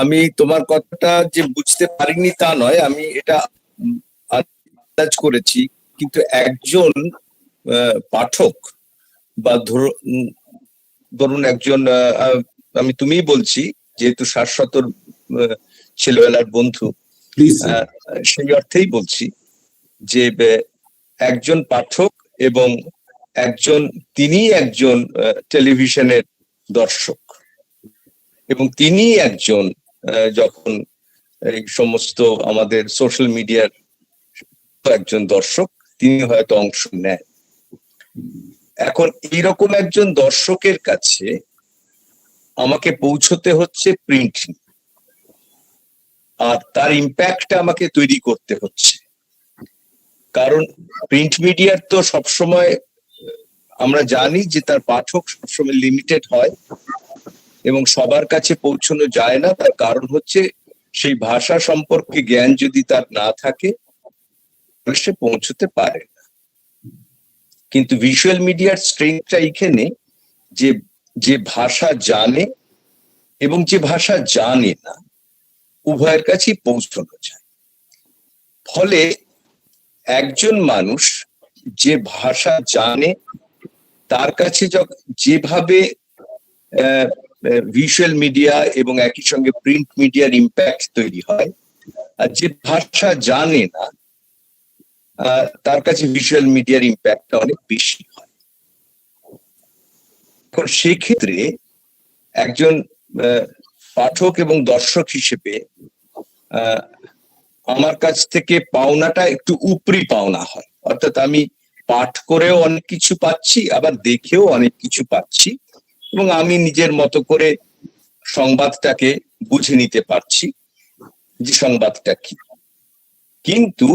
আমি তোমার কথাটা যে বুঝতে পারিনি তা নয়, আমি এটা আন্দাজ করেছি। কিন্তু একজন পাঠক বা ধরুন একজন, আমি তুমিই বলছি যেহেতু শাশ্বতর ছেলেবেলার বন্ধু, সেই অর্থেই বলছি যে একজন পাঠক এবং তিনি একজন টেলিভিশনের দর্শক, এবং তিনি একজন যখন এই সমস্ত আমাদের সোশ্যাল মিডিয়ার একজন দর্শক, তিনি হয়তো অংশ নেন। এখন এইরকম একজন দর্শকের কাছে আমাকে পৌঁছতে হচ্ছে প্রিন্টিং, আর তার ইম্প্যাক্টটা আমাকে তৈরি করতে হচ্ছে। কারণ প্রিন্ট মিডিয়ার তো সবসময় আমরা জানি যে তার পাঠক সবসময় লিমিটেড হয় এবং সবার কাছে পৌঁছানো যায় না। তার কারণ হচ্ছে সেই ভাষা সম্পর্কে জ্ঞান যদি তার না থাকে তাহলে সে পৌঁছতে পারে না। কিন্তু ভিজুয়াল মিডিয়ার স্ট্রেংথটা এইখানে যে ভাষা জানে এবং যে ভাষা জানে না উভয়ের কাছেই পৌঁছানো যায়। ফলে একজন মানুষ যে ভাষা জানে তার কাছে যেভাবে ভিজুয়াল মিডিয়া এবং একই সঙ্গে প্রিন্ট মিডিয়ার ইম্প্যাক্ট তৈরি হয়, আর যে ভাষা জানে না তার কাছে ভিজুয়াল মিডিয়ার ইম্প্যাক্টটা অনেক বেশি হয়। এখন সেক্ষেত্রে একজন পাঠক এবং দর্শক হিসেবে আমার কাছ থেকে পাওনাটা একটু উপরি পাওনা হয়, অর্থাৎ আমি পাঠ করেও অনেক কিছু পাচ্ছি, আবার দেখেও অনেক কিছু পাচ্ছি, এবং আমি নিজের মতো করে সংবাদটাকে বুঝে নিতে পারছি যে সংবাদটা কি। কিন্তু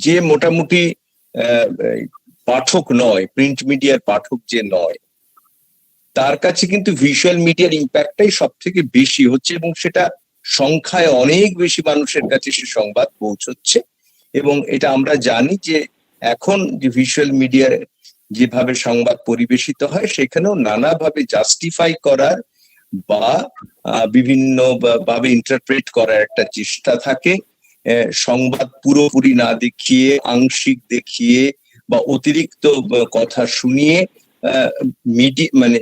যে মোটামুটি পাঠক নয়, প্রিন্ট মিডিয়ার পাঠক যে নয়, তার কাছে কিন্তু ভিজুয়াল মিডিয়ার ইম্প্যাক্টটাই সব থেকে বেশি হচ্ছে, এবং সেটা সংখ্যায় অনেক বেশি মানুষের কাছে সে সংবাদ পৌঁছচ্ছে। এবং এটা আমরা জানি যে এখন যে ভিজুয়াল মিডিয়ার যেভাবে সংবাদ পরিবেশিত হয় সেখানেও নানাভাবে জাস্টিফাই করার বা বিভিন্ন ভাবে ইন্টারপ্রেট করার একটা চেষ্টা থাকে। সংবাদ পুরোপুরি না দেখিয়ে, আংশিক দেখিয়ে বা অতিরিক্ত কথা শুনিয়ে মিডিয়া মানে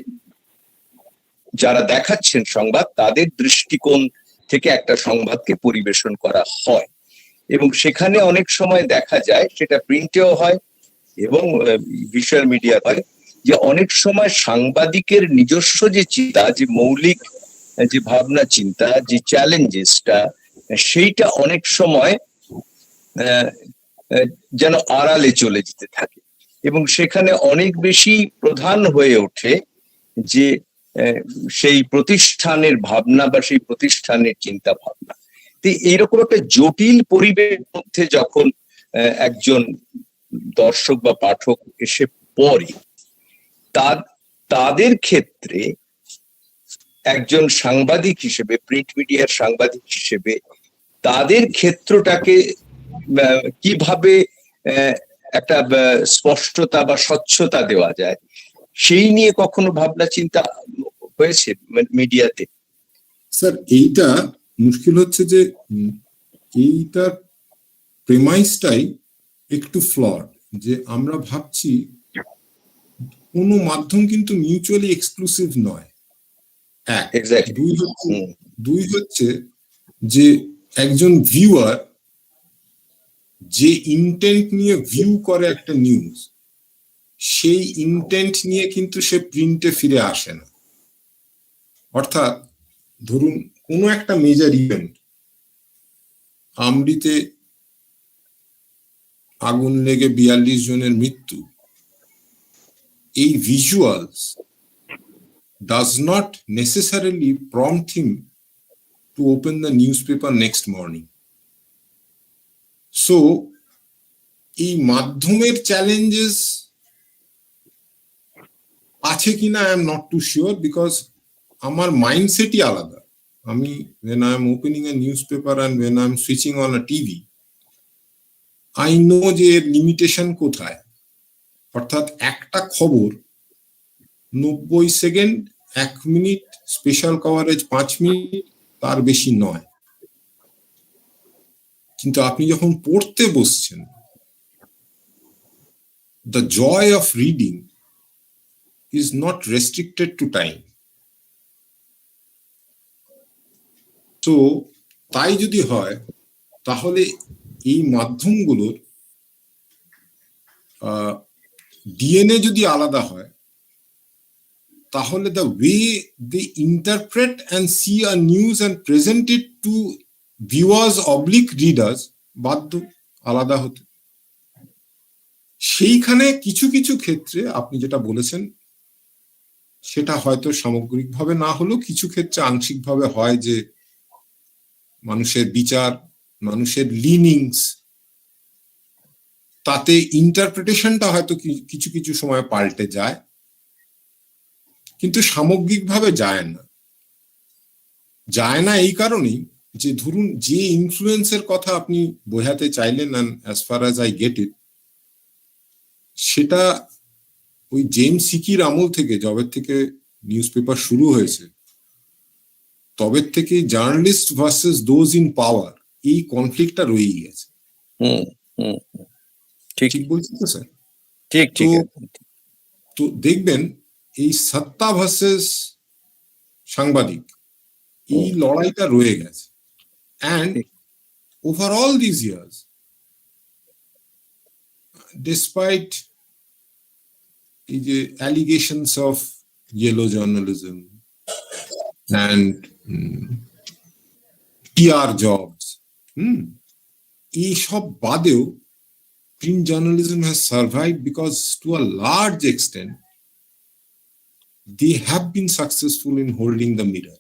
যারা দেখাচ্ছেন সংবাদ তাদের দৃষ্টিকোণ থেকে একটা সংবাদকে পরিবেশন করা হয়, এবং সেখানে অনেক সময় দেখা যায়, সেটা প্রিন্টেও হয় এবং ভিজুয়াল মিডিয়া হয়, যে অনেক সময় সাংবাদিকের নিজস্ব যে চিন্তা, যে মৌলিক যে ভাবনা চিন্তা, যে চ্যালেঞ্জেসটা, সেইটা অনেক সময় যেন আড়ালে চলে যেতে থাকে, এবং সেখানে অনেক বেশি প্রধান হয়ে ওঠে যে সেই প্রতিষ্ঠানের ভাবনা বা সেই প্রতিষ্ঠানের চিন্তা ভাবনা। তো এইরকম একটা জটিল পরিবেশের মধ্যে যখন একজন দর্শক বা পাঠক এসে পড়ে, তাদের ক্ষেত্রে একজন সাংবাদিক হিসেবে, প্রিন্ট মিডিয়ার সাংবাদিক হিসেবে তাদের ক্ষেত্রটাকে কিভাবে একটা স্পষ্টতা বা স্বচ্ছতা দেওয়া যায়, সেই নিয়ে কখনো ভাবনা চিন্তা হয়েছে মিডিয়াতে? স্যার, এইটা মুশকিল হচ্ছে যে এইটার প্রেমাইসটাই একটু ফ্লড, যে আমরা ভাবছি কোনো মাধ্যম কিন্তু মিউচুয়ালি এক্সক্লুসিভ নয়। দুই হচ্ছে যে একজন ভিউয়ার যে ইন্টেন্ট নিয়ে ভিউ করে একটা নিউজ, সেই ইন্টেন্ট নিয়ে কিন্তু সে প্রিন্টে ফিরে আসে না। অর্থাৎ ধরুন কোনো একটা মেজর ইভেন্ট, আমরিতে আগুন লেগে 42 জনের মৃত্যু, এই visuals does not necessarily prompt him to open the newspaper next morning. So এই মাধ্যমের চ্যালেঞ্জেস আছে কিনা I am not too sure, because আমার মাইন্ডসেটই আলাদা। আমি when I am opening a newspaper and when I am switching on a TV, I know যে এর লিমিটেশন কোথায়। অর্থাৎ একটা খবর 90 second, 1 minute, special coverage 5 minute, তার বেশি নয়। কিন্তু আপনি যখন পড়তে বসছেন, the joy of reading is not restricted to time. তো তাই যদি হয়, তাহলে এই মাধ্যমগুলোর ডিএনএ যদি আলাদা হয়, তাহলে the way they interpret and see a news and present it to viewers oblique readers বাধ্য আলাদা হতে। সেইখানে কিছু কিছু ক্ষেত্রে আপনি যেটা বলেছেন সেটা হয়তো সামগ্রিকভাবে না হলেও কিছু ক্ষেত্রে আংশিকভাবে হয়, যে মানুষের বিচার, মানুষের লিনিংস, তাতে ইন্টারপ্রিটেশনটা হয়তো কিছু কিছু সময় পাল্টে যায়, কিন্তু সামগ্রিকভাবে যায় না। এই কারণেই যে ধরুন যে ইনফ্লুয়েন্সের কথা আপনি বোঝাতে চাইলেন, and as far as I get it, সেটা ওই জেমস সিকির আমল থেকে, যবের থেকে নিউজ পেপার শুরু হয়েছে, তবে থেকে জার্নালিস্ট ভার্সেস দোজ ইন পাওয়ার, এই কনফ্লিক্টটা রয়েই গেছে। ঠিক বলছি তো স্যার? ঠিক। তো দেখবেন এই সত্তা ভার্সেস সাংবাদিক, এই লড়াইটা রয়ে গেছে। And over all these years, despite the allegations of yellow journalism and PR jobs, এইসব বাদেও print journalism has survived because to a large extent they have been successful in holding the mirror.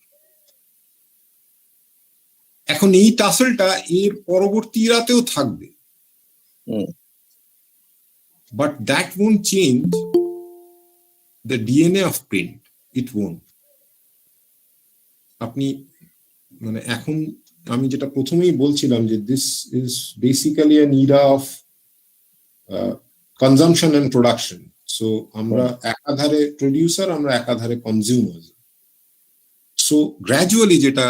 এখন এই টাসেলটা এর পরবর্তী রাতেও থাকবে, but that won't change the DNA of print, it won't. আপনি মানে এখন আমি যেটা প্রথমেই বলছিলাম যে this is basically an era of consumption and production. So আমরা একাধারে প্রডিউসার, আমরা একাধারে কনজিউমার। সো গ্র্যাজুয়ালি যেটা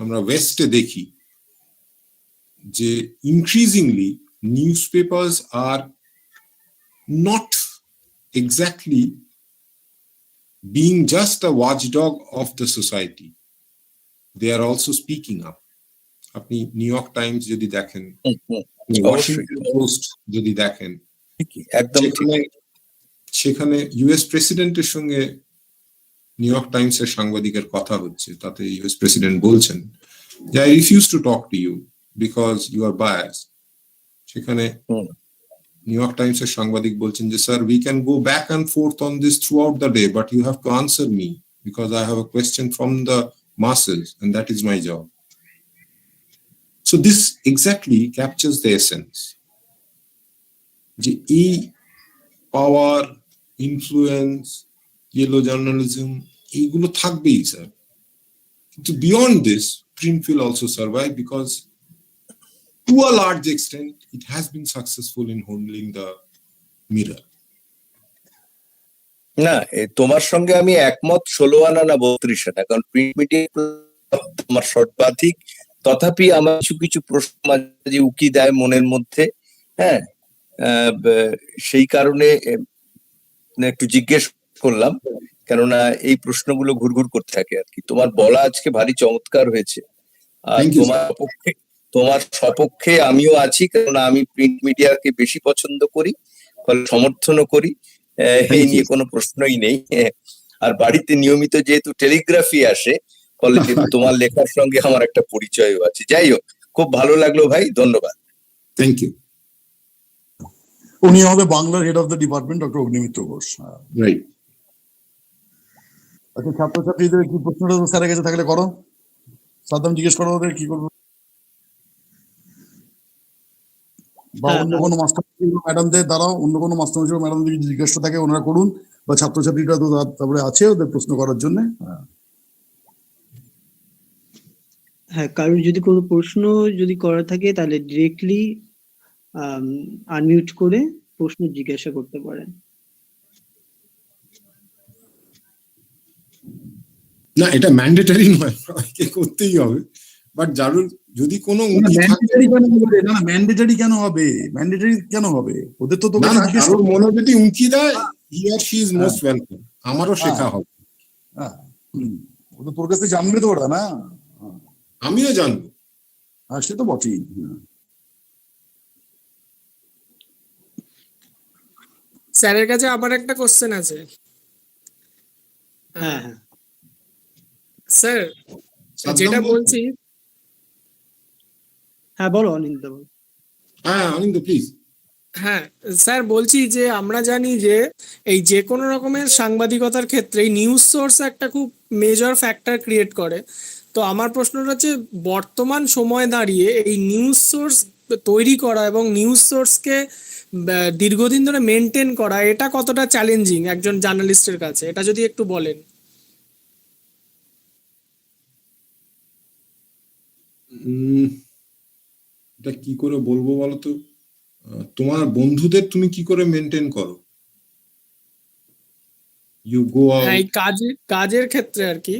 আমরা ওয়েস্টে দেখি যে increasingly newspapers are not exactly being just a watchdog of the society, they are also speaking up. আপনি নিউ ইয়র্ক টাইমস যদি দেখেন, ওয়াশিংটন পোস্ট যদি দেখেন, একদম সেখানে ইউএস প্রেসিডেন্টের সঙ্গে নিউ ইয়র্ক টাইমস এর সাংবাদিকের কথা হচ্ছে, তাতে ইউএস প্রেসিডেন্ট বলছেন যে I refuse to talk to you because you are bias. সেখানে নিউ ইয়র্ক টাইমস এর সাংবাদিক বলছেন যে sir we can go back and forth on this throughout the day, but you have to answer me because I have a question from the masses and that is my job. So this exactly captures the essence. যে এই পাওয়ার, influence, yellow journalism এইগুলো থাকবেই sir, কিন্তু beyond this print will also survive because to a large extent it has been successful in holding the mirror. না, তোমার সঙ্গে আমি একমত 16 আনা না 32 আনা, কারণ প্রিন্ট মিডিয়া তোমার সর্বাধিক, তথাপি আমার কিছু কিছু প্রশ্ন মাঝে উকি দেয় মনের মধ্যে। হ্যাঁ, সেই কারণে একটু জিজ্ঞেস করলাম, কেননা এই প্রশ্নগুলো ঘুরঘুর করতে থাকে আর কি। তোমার বলা আজকে ভারী চমৎকার হয়েছে, আর তোমার সপক্ষে আমিও আছি, কারণ আমি প্রিন্ট মিডিয়াকে বেশি পছন্দ করি, ফলে সমর্থনও করি, এই নিয়ে কোনো প্রশ্নই নেই। আর বাড়িতে নিয়মিত যেহেতু টেলিগ্রাফি আসে, ফলে তোমার লেখার সঙ্গে আমার একটা পরিচয়ও আছে। যাই হোক, খুব ভালো লাগলো ভাই, ধন্যবাদ। Thank you. উনি হবে বাংলার head of the department, doctor Agnimitra Ghosh. Right. আচ্ছা, ছাত্রছাত্রীদের কি প্রশ্নটা স্যারের কাছে থাকলে করো, সাদ্দাম জিজ্ঞেস করো ওদের কি করবো, বা অন্য কোনো মাস্টার ম্যাডামদের দ্বারাও, অন্য কোনো মাস্টার ম্যাডামদের জিজ্ঞাসা থাকে ওনারা করুন, বা ছাত্রছাত্রীরা তো তারপরে আছে ওদের প্রশ্ন করার জন্য। হ্যাঁ, কারোর যদি কোনো প্রশ্ন যদি করা থাকে তাহলে ডিরেক্টলি আনমিউট করে প্রশ্ন জিজ্ঞাসা করতে পারেন। না, এটা ম্যান্ডেটরি নয়, করতেই হবে, বাট যার যদি কোনো ম্যান্ডেটরি কেন হবে, ম্যান্ডেটরি কেন হবে, ওদের তো মনে যদি উঁকি দেয়, হি আর শি ইজ মোস্ট ওয়েলকাম, আমারও শেখা হবে। ওদের তোর কাছে জানবে তো ওরা, না আমিও জানবো। হ্যাঁ, সে তো বটেই। স্যারের কাছে আবার একটা কোশ্চেন আছে। হ্যাঁ স্যার, যেটা বলছি, হ্যাঁ বলো অনিন্দ। হ্যাঁ অনিন্দ প্লিজ। হ্যাঁ স্যার, বলছি যে আমরা জানি যে এই যে কোনো রকমের সাংবাদিকতার ক্ষেত্রে নিউজ সোর্স একটা খুব মেজর ফ্যাক্টর ক্রিয়েট করে। তো আমার প্রশ্নটা হচ্ছে, বর্তমান সময় দাঁড়িয়ে এই নিউজ সোর্স তৈরি করা এবং নিউজ সোর্সকে দীর্ঘদিন ধরে মেনটেন করা, এটা কতটা চ্যালেঞ্জিং একজন জার্নালিস্টের কাছে, এটা যদি একটু বলেন। এটা কি করে বলবো বলতো, তোমার বন্ধুদের তুমি কি করে মেনটেন করো? ইউ গো আউট, কাজের ক্ষেত্রে আর কি,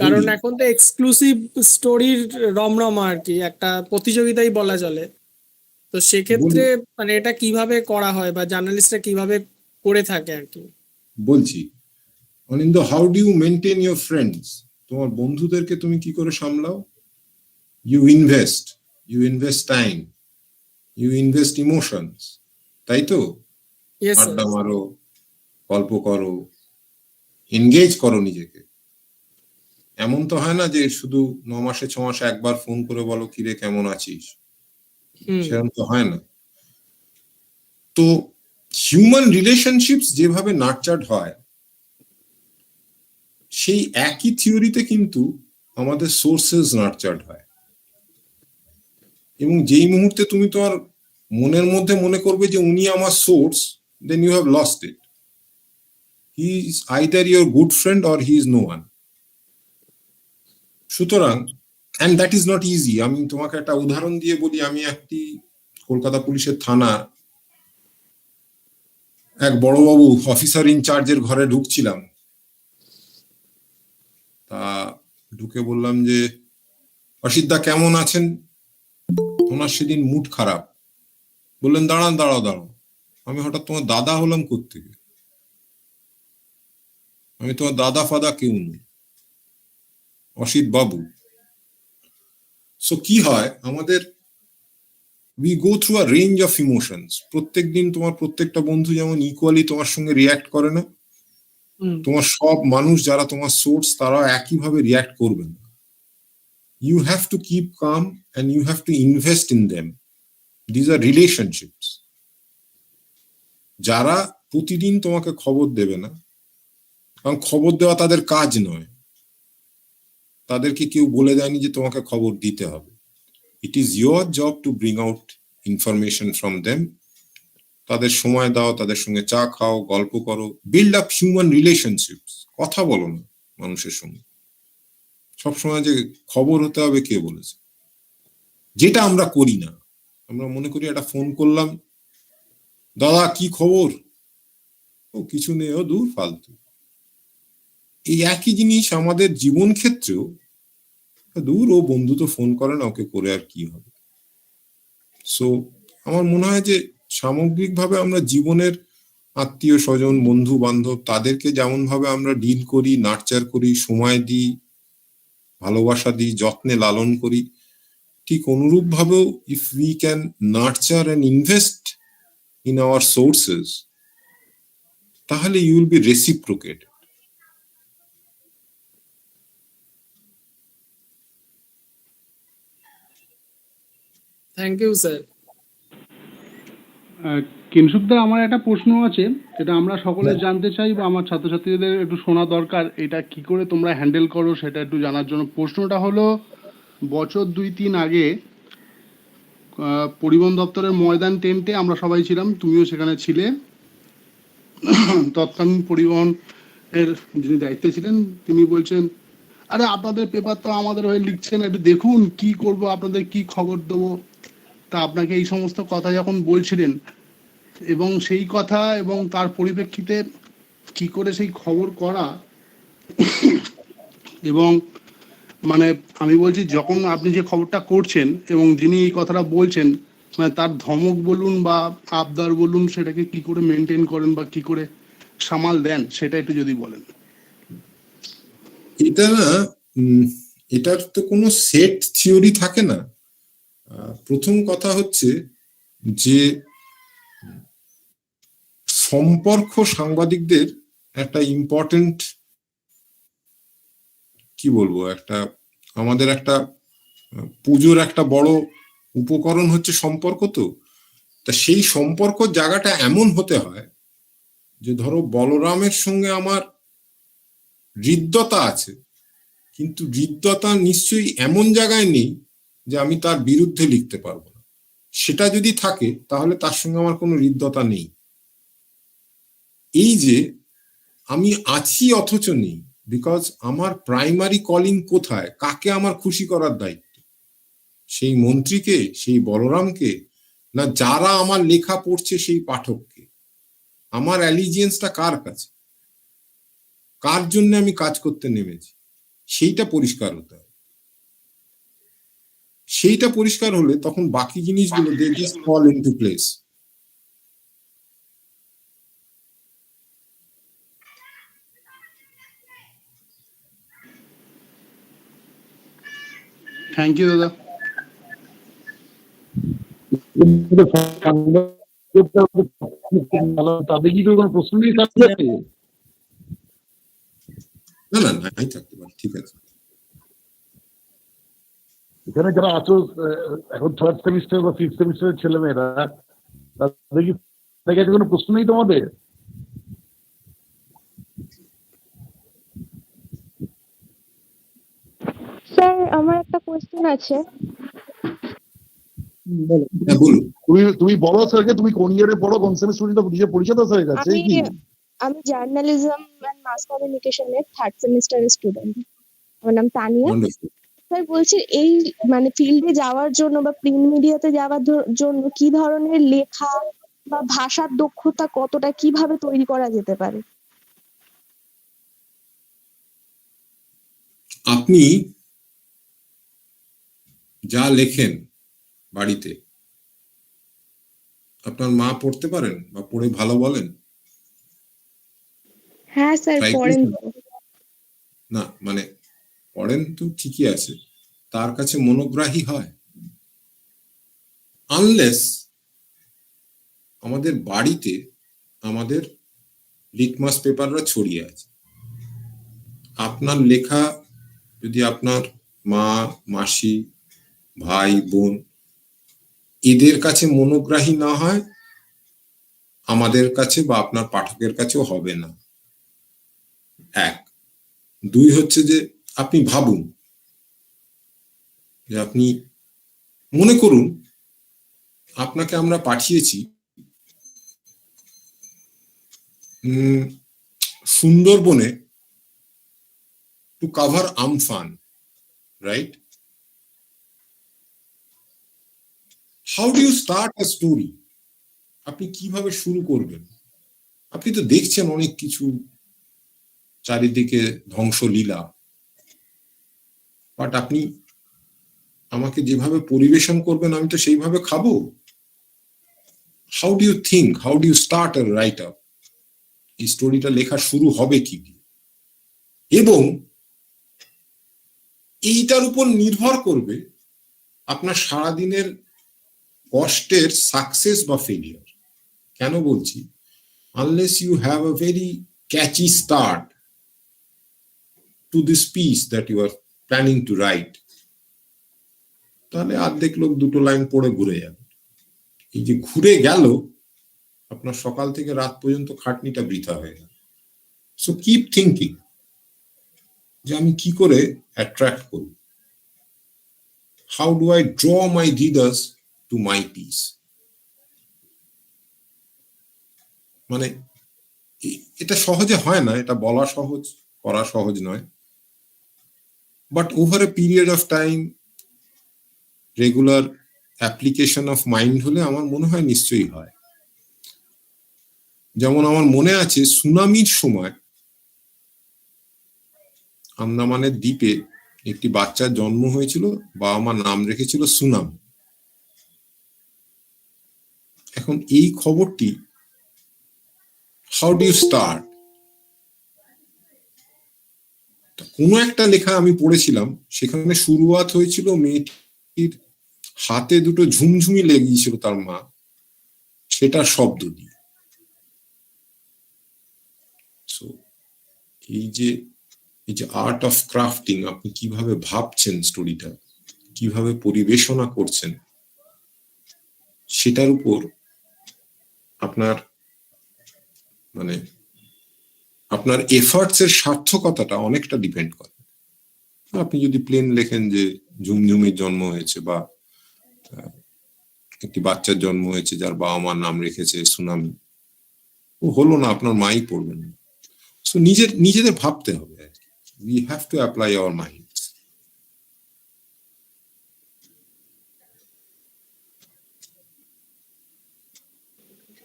কারণ এখন তো এক্সক্লুসিভ স্টোরির রমরমা আর কি, একটা প্রতিযোগিতাই বলা চলে। তো সেক্ষেত্রে মানে এটা কিভাবে করা হয় বা জার্নালিস্টরা কিভাবে করে থাকে আর কি। বলছি Anindo, how do you maintain your friends? তোমার বন্ধুদেরকে তুমি কি করে সামলাও? You invest time, you invest emotions, তাই তো? আড্ডা মারো, গল্প করো, এনগেজ করো নিজেকে। এমন তো হয় না যে শুধু 9 মাসে 6 মাসে একবার ফোন করে বলো কিরে কেমন আছিস, সেরকম তো হয় না। তো হিউম্যান রিলেশনশিপস যেভাবে নার্চার্ড হয়, সেই একই থিওরিতে কিন্তু আমাদের সোর্সেস নার্চার্ড হয়। এবং যেই মুহূর্তে তুমি তোমার মনের মধ্যে মনে করবে যে উনি আমার source, then you have lost it. He is either your good friend or he is no one. সুতরাং and that is not easy. আমি তোমাকে একটা উদাহরণ দিয়ে বলি, আমি একটি কলকাতা পুলিশের থানা এক বড়বাবু অফিসার ইনচার্জের ঘরে ঢুকছিলাম। ঢুকে বললাম যে অসিতদা কেমন আছেন? ওনার সেদিন মুড খারাপ। বললেন দাঁড়ান দাঁড়াও দাঁড়াও, আমি হঠাৎ তোমার দাদা হলাম কোত্থেকে? আমি তোমার দাদা ফাদা কেউ নই, অসিত বাবু। সো কি হয় আমাদের, we go through a range of emotions. প্রত্যেক দিন তোমার প্রত্যেকটা বন্ধু যেমন ইকুয়ালি তোমার সঙ্গে রিয়াক্ট করে না, তোমার সব মানুষ যারা তোমার সোর্স তারা একইভাবে রিয়াক্ট করবে না। You have to keep calm and you have to invest in them. These are relationships. যারা প্রতিদিন তোমাকে খবর দেবে না, কারণ খবর দেওয়া তাদের কাজ নয়, তাদেরকে কেউ বলে দেয়নি যে তোমাকে খবর দিতে হবে। It is your job to bring out information from them. তাদের সময় দাও, তাদের সঙ্গে চা খাও, গল্প করো, বিল্ড আপ হিউম্যান রিলেশনশিপস। কথা বলো না মানুষের সঙ্গে সবসময় যে খবর হতে হবে কে বলেছে, যেটা আমরা করি না। আমরা মনে করি একটা ফোন করলাম, দাদা কি খবর, ও কিছু নেই, ও দূর ফালতু। এই একই জিনিস আমাদের জীবন ক্ষেত্রেও, দূর ও বন্ধু তো ফোন করে না, ওকে করে আর কি হবে। সো আমার মনে হয় যে সামগ্রিকভাবে আমরা জীবনের আত্মীয় স্বজন, বন্ধু বান্ধব, তাদেরকে যেমন ভাবে আমরা ডিল করি, নার্চার করি, সময় দিই, ভালোবাসা দিই, যত্নে লালন করি, ঠিক অনুরূপ ভাবেও if we can nurture and invest in our sources, তাহলে you will be reciprocated. Thank you sir. কিংসুকদা, আমার একটা প্রশ্ন আছে, যেটা আমরা সকলে জানতে চাই বা আমার ছাত্রছাত্রীদের একটু শোনা দরকার। এটা কি করে তোমরা হ্যান্ডেল করো সেটা একটু জানার জন্য। প্রশ্নটা হলো, বছর 2-3 আগে পরিবহন দপ্তরের ময়দান টেন্টে আমরা সবাই ছিলাম, তুমিও সেখানে ছিলে। তৎকালীন পরিবহন এর যিনি দায়িত্বে ছিলেন তিনি বলছেন, আরে আপনাদের পেপার তো আমাদের হয়ে লিখছেন, একটু দেখুন কি করব, আপনাদের কি খবর দেবো। তা আপনাকে এই সমস্ত কথা যখন বলছিলেন, এবং সেই কথা এবং তার পরিপ্রেক্ষিতে কি করে সেই খবর করা, এবং মানে আমি বলছি যখন আপনি যে খবরটা করছেন এবং যিনি এই কথাটা বলছেন, মানে তার ধমক বলুন বা আবদার বলুন, সেটাকে কি করে মেনটেন করেন বা কি করে সামাল দেন, সেটা একটু যদি বলেন। এটা না, এটার তো কোনো সেট থিওরি থাকে না। প্রথম কথা হচ্ছে যে সম্পর্ক সাংবাদিকদের একটা ইম্পর্টেন্ট, কি বলবো, একটা আমাদের একটা পুজোর একটা বড় উপকরণ হচ্ছে সম্পর্ক। তো তা সেই সম্পর্ক জায়গাটা এমন হতে হয় যে ধরো বলরামের সঙ্গে আমার হৃদ্যতা আছে, কিন্তু হৃদ্যতা নিশ্চয়ই এমন জায়গায় নেই যে আমি তার বিরুদ্ধে লিখতে পারবো না। সেটা যদি থাকে তাহলে তার সঙ্গে আমার কোনো হৃদ্যতা নেই। এই যে আমি আছি অথচ নেই, বিকজ আমার প্রাইমারি কলিং কোথায়, কাকে আমার খুশি করার দায়িত্ব, সেই মন্ত্রীকে, সেই বলরামকে, না যারা আমার লেখা পড়ছে সেই পাঠককে? আমার অ্যালিজিয়েন্সটা কার কাছে, কার জন্য আমি কাজ করতে নেমেছি, সেইটা পরিষ্কার হতে হবে। সেইটা পরিষ্কার হলে তখন বাকি জিনিসগুলো they just fall into place. Thank you দাদা। তাদের কি কোনো প্রশ্ন নেই? না না না, নাই থাকতে পারে, ঠিক আছে। এখানে যারা আছো এখন 3rd সেমিস্টার বা 5th সেমিস্টারের ছেলেমেয়েরা, তাদের কি কোনো প্রশ্ন নেই তোমাদের? স্যার, আমার একটা কোয়েশ্চেন আছে। তুমি বলো স্যারকে, তুমি কোন ইয়ারে পড়ো, কোন সেমিস্টারে বুঝিয়ে পরিচয় দাও স্যারের কাছে। আমি জার্নালিজম এন্ড মাস কমিউনিকেশনের 3rd সেমিস্টারের স্টুডেন্ট। আমার নাম তানিয়া। স্যার বলছি, এই মানে ফিল্ডে যাওয়ার জন্য বা প্রিন্ট মিডিয়াতে যাওয়ার জন্য কি ধরনের লেখা বা ভাষার দক্ষতা কতটা কিভাবে তৈরি করা যেতে পারে? আপনি যা লেখেন বাড়িতে, আপনার মা পড়তে পারেন বা পড়ে ভালো বলেন? হ্যাঁ স্যার, ট্রাই পড়েন করেছেন? তো। না মানে পড়েন তো ঠিকই আছে, তার কাছে মনোগ্রাহী হয়? আনলেস আমাদের বাড়িতে আমাদের লিটমাস পেপাররা ছড়িয়ে আছে। আপনার লেখা যদি আপনার মা, মাসি, ভাই, বোন এদের কাছে মনোগ্রাহী না হয়, আমাদের কাছে বা আপনার পাঠকের কাছেও হবে না। এক। দুই হচ্ছে যে আপনি ভাবুন যে আপনি মনে করুন আপনাকে আমরা পাঠিয়েছি সুন্দরবনে to cover Amphan, right? How do you start a story? আপনি কিভাবে শুরু করবেন? আপনি তো দেখছেন অনেক কিছু, চারিদিকে ধ্বংসলীলা, বাট আপনি আমাকে যেভাবে পরিবেশন করবেন আমি তো সেইভাবে খাবো। How do you think, how do you start a write up? এই স্টোরিটা লেখা শুরু হবে কি দিয়ে? এবং এইটার উপর নির্ভর করবে আপনার সারাদিনের কষ্টের সাকসেস বা ফেলিয়ার। কেন বলছি? Unless you have a very catchy start to this piece that you are planning to write, তাহলে অর্ধেক লোক দুটো লাইন পড়ে ঘুরে যাবে। এই যে ঘুরে গেল, আপনার সকাল থেকে রাত পর্যন্ত খাটনিটা বৃথা হয়ে গেল। সো কিপ থিঙ্কিং যে আমি কি করে অ্যাট্রাক্ট করব, how do I draw my readers to my piece. মানে এটা সহজে হয় না, এটা বলা সহজ, করা সহজ নয়, but over a period of time regular application of mind হলে আমার মনে হয় নিশ্চয়ই হয়। যেমন আমার মনে আছে সুনামির সময় আন্দামানের দ্বীপে একটি বাচ্চার জন্ম হয়েছিল, বাবা মা নাম রেখেছিল সুনাম। এখন এই খবরটি হাউ ডু ইউ স্টার্ট? কোনো একটা লেখা আমি পড়েছিলাম, সেখানে শুরুয়াত হয়েছিল মেয়েটির হাতে দুটো ঝুমঝুমি লেগেছিল তার মা, সেটার শব্দ দিয়ে। সো এই যে আর্ট অফ ক্রাফটিং, আপনি কিভাবে ভাবছেন স্টোরিটা, কিভাবে পরিবেশনা করছেন, সেটার উপর আপনার মানে আপনার এফার্টস এর সার্থকতাটা অনেকটা ডিপেন্ড করে। আপনি যদি প্লেন লেখেন যে ঝুমঝুমির জন্ম হয়েছে বা একটি বাচ্চার জন্ম হয়েছে যার বাবা মার নাম রেখেছে সুনামি, ও হলো না, আপনার মাই পড়বেন না। সো নিজেদের ভাবতে হবে, we have to apply our mind.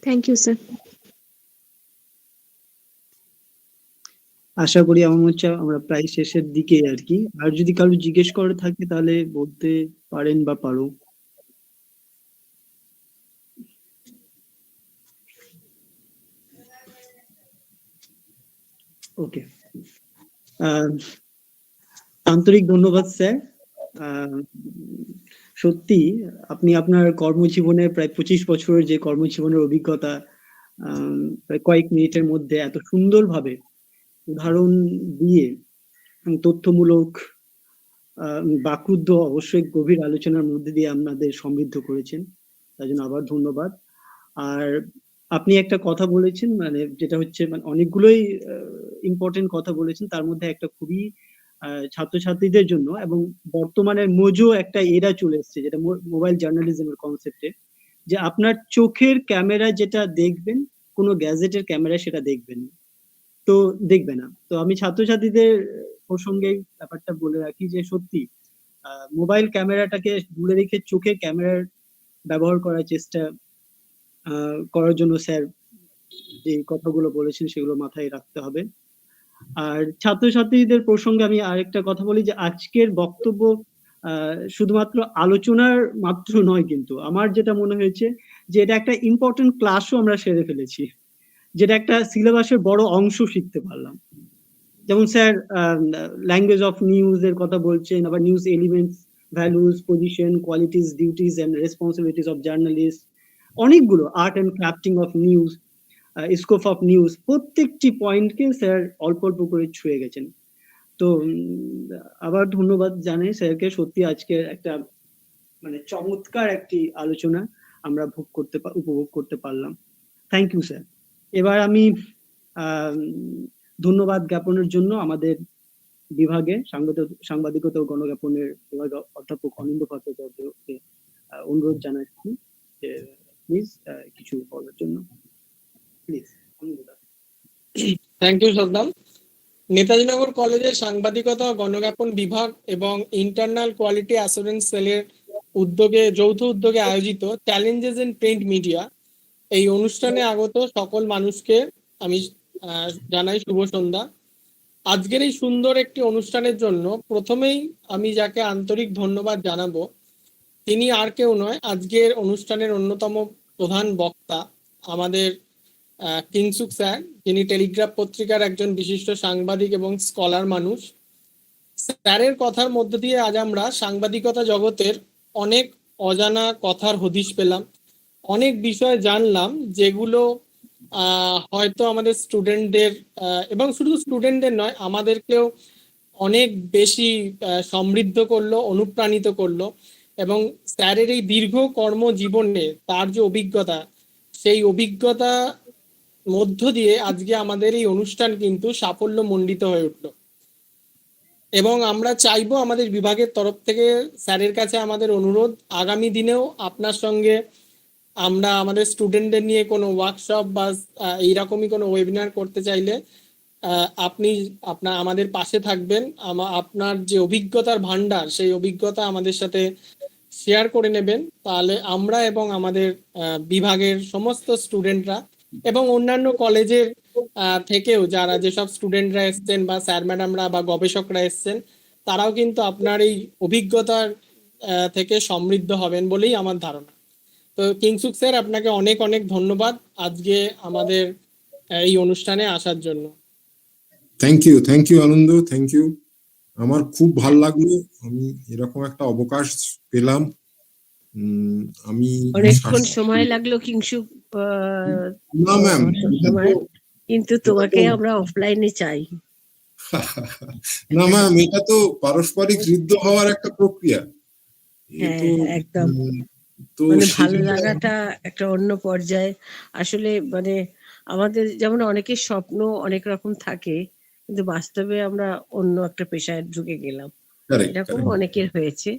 Thank you sir. আশা করি আমার মনে হচ্ছে আমরা প্রায় শেষের দিকে আর কি। আর যদি কারো জিজ্ঞেস করে থাকে তাহলে বলতে পারেন বা পারো। ওকে, আন্তরিক ধন্যবাদ স্যার। সত্যি আপনি আপনার কর্মজীবনে প্রায় 25 বছরের যে কর্মজীবনের অভিজ্ঞতা প্রায় কয়েক মিনিটের মধ্যে এত সুন্দরভাবে উদাহরণ দিয়ে তথ্যমূলক বাকরুদ্ধ অবশ্যই গভীর আলোচনার মধ্যে দিয়ে আপনাদের সমৃদ্ধ করেছেন, তার জন্য আবার ধন্যবাদ। আর আপনি একটা কথা বলেছেন, মানে যেটা হচ্ছে মানে অনেকগুলোই ইম্পর্টেন্ট কথা বলেছেন, তার মধ্যে একটা খুবই ছাত্রছাত্রীদের জন্য এবং বর্তমানের মোজো একটা এরা চলে এসছে, যেটা মোবাইল জার্নালিজমের কনসেপ্টে, যে আপনার চোখের ক্যামেরা যেটা দেখবেন কোনো গ্যাজেটের ক্যামেরা সেটা দেখবেন তো দেখবে না। তো আমি ছাত্রছাত্রীদের প্রসঙ্গে ব্যাপারটা বলে রাখি যে সত্যি মোবাইল ক্যামেরাটাকে দূরে রেখে চোখের ক্যামেরার ব্যবহার করার চেষ্টা করার জন্য স্যার যে কথাগুলো বলেছেন সেগুলো মাথায় রাখতে হবে। আর ছাত্রছাত্রীদের প্রসঙ্গে আমি আরেকটা কথা বলি যে আজকের বক্তব্য শুধুমাত্র আলোচনার মাত্র নয়, কিন্তু আমার যেটা মনে হয়েছে যে এটা একটা ইম্পর্টেন্ট ক্লাসও আমরা সেরে ফেলেছি, যেটা একটা সিলেবাসের বড় অংশ শিখতে পারলাম। যেমন স্যার ল্যাঙ্গুয়েজ অফ নিউজ এর কথা বলছেন, আবার news elements, values, position, qualities, duties and responsibilities of journalist, অনেকগুলো, art and crafting of news, scope of news, প্রত্যেকটি পয়েন্টকে স্যার অল্প অল্প করে ছুঁয়ে গেছেন। তো আবার ধন্যবাদ জানাই স্যারকে, সত্যি আজকে একটা মানে চমৎকার একটি আলোচনা আমরা উপভোগ করতে পারলাম। Thank you sir. এবার আমি ধন্যবাদ জ্ঞাপনের জন্য আমাদের বিভাগে সাংবাদিকতা ও গণজ্ঞাপনের বিভাগে অধ্যাপক অনিন্দ্য ভট্টাচার্যকে অনুরোধ জানাচ্ছি যে প্লিজ কিছু বলার জন্য। Please. Thank you Saddam. Netajinagar কলেজের সাংবাদিকতা ও গণজ্ঞাপন বিভাগ এবং ইন্টারনাল কোয়ালিটি অ্যাসুরেন্স সেলের যৌথ উদ্যোগে আয়োজিত চ্যালেঞ্জেস ইন প্রিন্ট মিডিয়া এই অনুষ্ঠানে আগত সকল মানুষকে আমি জানাই শুভ সন্ধ্যা। আজকের এই সুন্দর একটি অনুষ্ঠানের জন্য প্রথমেই আমি যাকে আন্তরিক ধন্যবাদ জানাবো তিনি আর কেউ নয়, আজকের অনুষ্ঠানের অন্যতম প্রধান বক্তা আমাদের কিংসুক স্যার, যিনি টেলিগ্রাফ পত্রিকার একজন বিশিষ্ট সাংবাদিক এবং স্কলার মানুষ। স্যারের কথার মধ্য দিয়ে আজ আমরা সাংবাদিকতা জগতের অনেক অজানা কথার হদিশ পেলাম, অনেক বিষয় জানলাম যেগুলো হয়তো আমাদের স্টুডেন্টদের এবং শুধু স্টুডেন্টদের নয় আমাদেরকেও অনেক বেশি সমৃদ্ধ করলো, অনুপ্রাণিত করলো। এবং স্যারের এই দীর্ঘ কর্মজীবনে তার যে অভিজ্ঞতা, সেই অভিজ্ঞতা মধ্য দিয়ে আজকে আমাদের এই অনুষ্ঠান কিন্তু সাফল্যমণ্ডিত হয়ে উঠলো। এবং আমরা চাইবো আমাদের বিভাগের তরফ থেকে স্যারের কাছে আমাদের অনুরোধ, আগামী দিনেও আপনার সঙ্গে আমরা আমাদের স্টুডেন্টদের নিয়ে কোনো ওয়ার্কশপ বা এইরকমই কোনো ওয়েবিনার করতে চাইলে আপনি আমাদের পাশে থাকবেন। আপনার যে অভিজ্ঞতার ভান্ডার, সেই অভিজ্ঞতা আমাদের সাথে শেয়ার করে নেবেন। তাহলে আমরা এবং আমাদের বিভাগের সমস্ত স্টুডেন্টরা এবং অন্যান্য কলেজের থেকেও যারা যেসব স্টুডেন্টরা এসছেন বা স্যার ম্যাডামরা বা গবেষকরা এসছেন, তারাও কিন্তু আপনার এই অভিজ্ঞতার থেকে সমৃদ্ধ হবেন বলেই আমার ধারণা। তো কিংসুক স্যার, আপনাকে অনেক অনেক ধন্যবাদ আজকে আমাদের এই অনুষ্ঠানে আসার জন্য। Thank you Anand, thank you. আমার খুব ভাল লাগলো, আমি এরকম একটা অবকাশ পেলাম। আমি অনেকক্ষণ সময় লাগলো কিংসুক, না ম্যাম, কিন্তু তোমাকে আমরা অফলাইনে চাই। না ম্যাম, এটা তো পারস্পরিক ঋদ্ধ হওয়ার একটা প্রক্রিয়া। একদম, মানে ভালো লাগাটা একটা অন্য পর্যায়ে। আসলে মানে আমাদের যেমন অনেকের স্বপ্ন অনেক রকম থাকে, কিন্তু বাস্তবে আমরা অন্য একটা পেশায় ঢুকে গেলাম, এরকম অনেকের হয়েছে।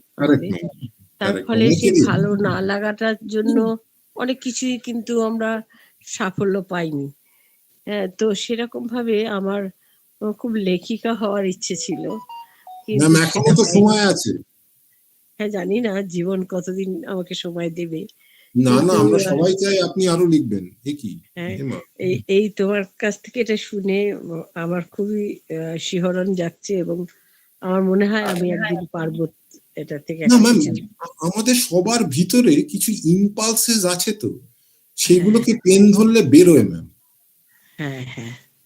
তার ফলে সেই ভালো না লাগাটার জন্য অনেক কিছুই কিন্তু আমরা সাফল্য পাইনি। হ্যাঁ, তো সেরকম ভাবে আমার খুব লেখিকা হওয়ার ইচ্ছে ছিল, কিন্তু এখনো তো সময় আছে। হ্যাঁ, জানি না জীবন কতদিন আমাকে সময় দেবে। না না, আমরা সবাই চাই আপনি আরো লিখবেন। এই তোমার কাছ থেকে এটা শুনে আমার খুবই শিহরণ যাচ্ছে এবং আমার মনে হয় আমি একদিন পারবো এটা থেকে। আমাদের সবার ভিতরে কিছু ইম্পালসেস আছে, তো সেগুলোকে পেন ধরলে বেরোয় ম্যাম। হ্যাঁ,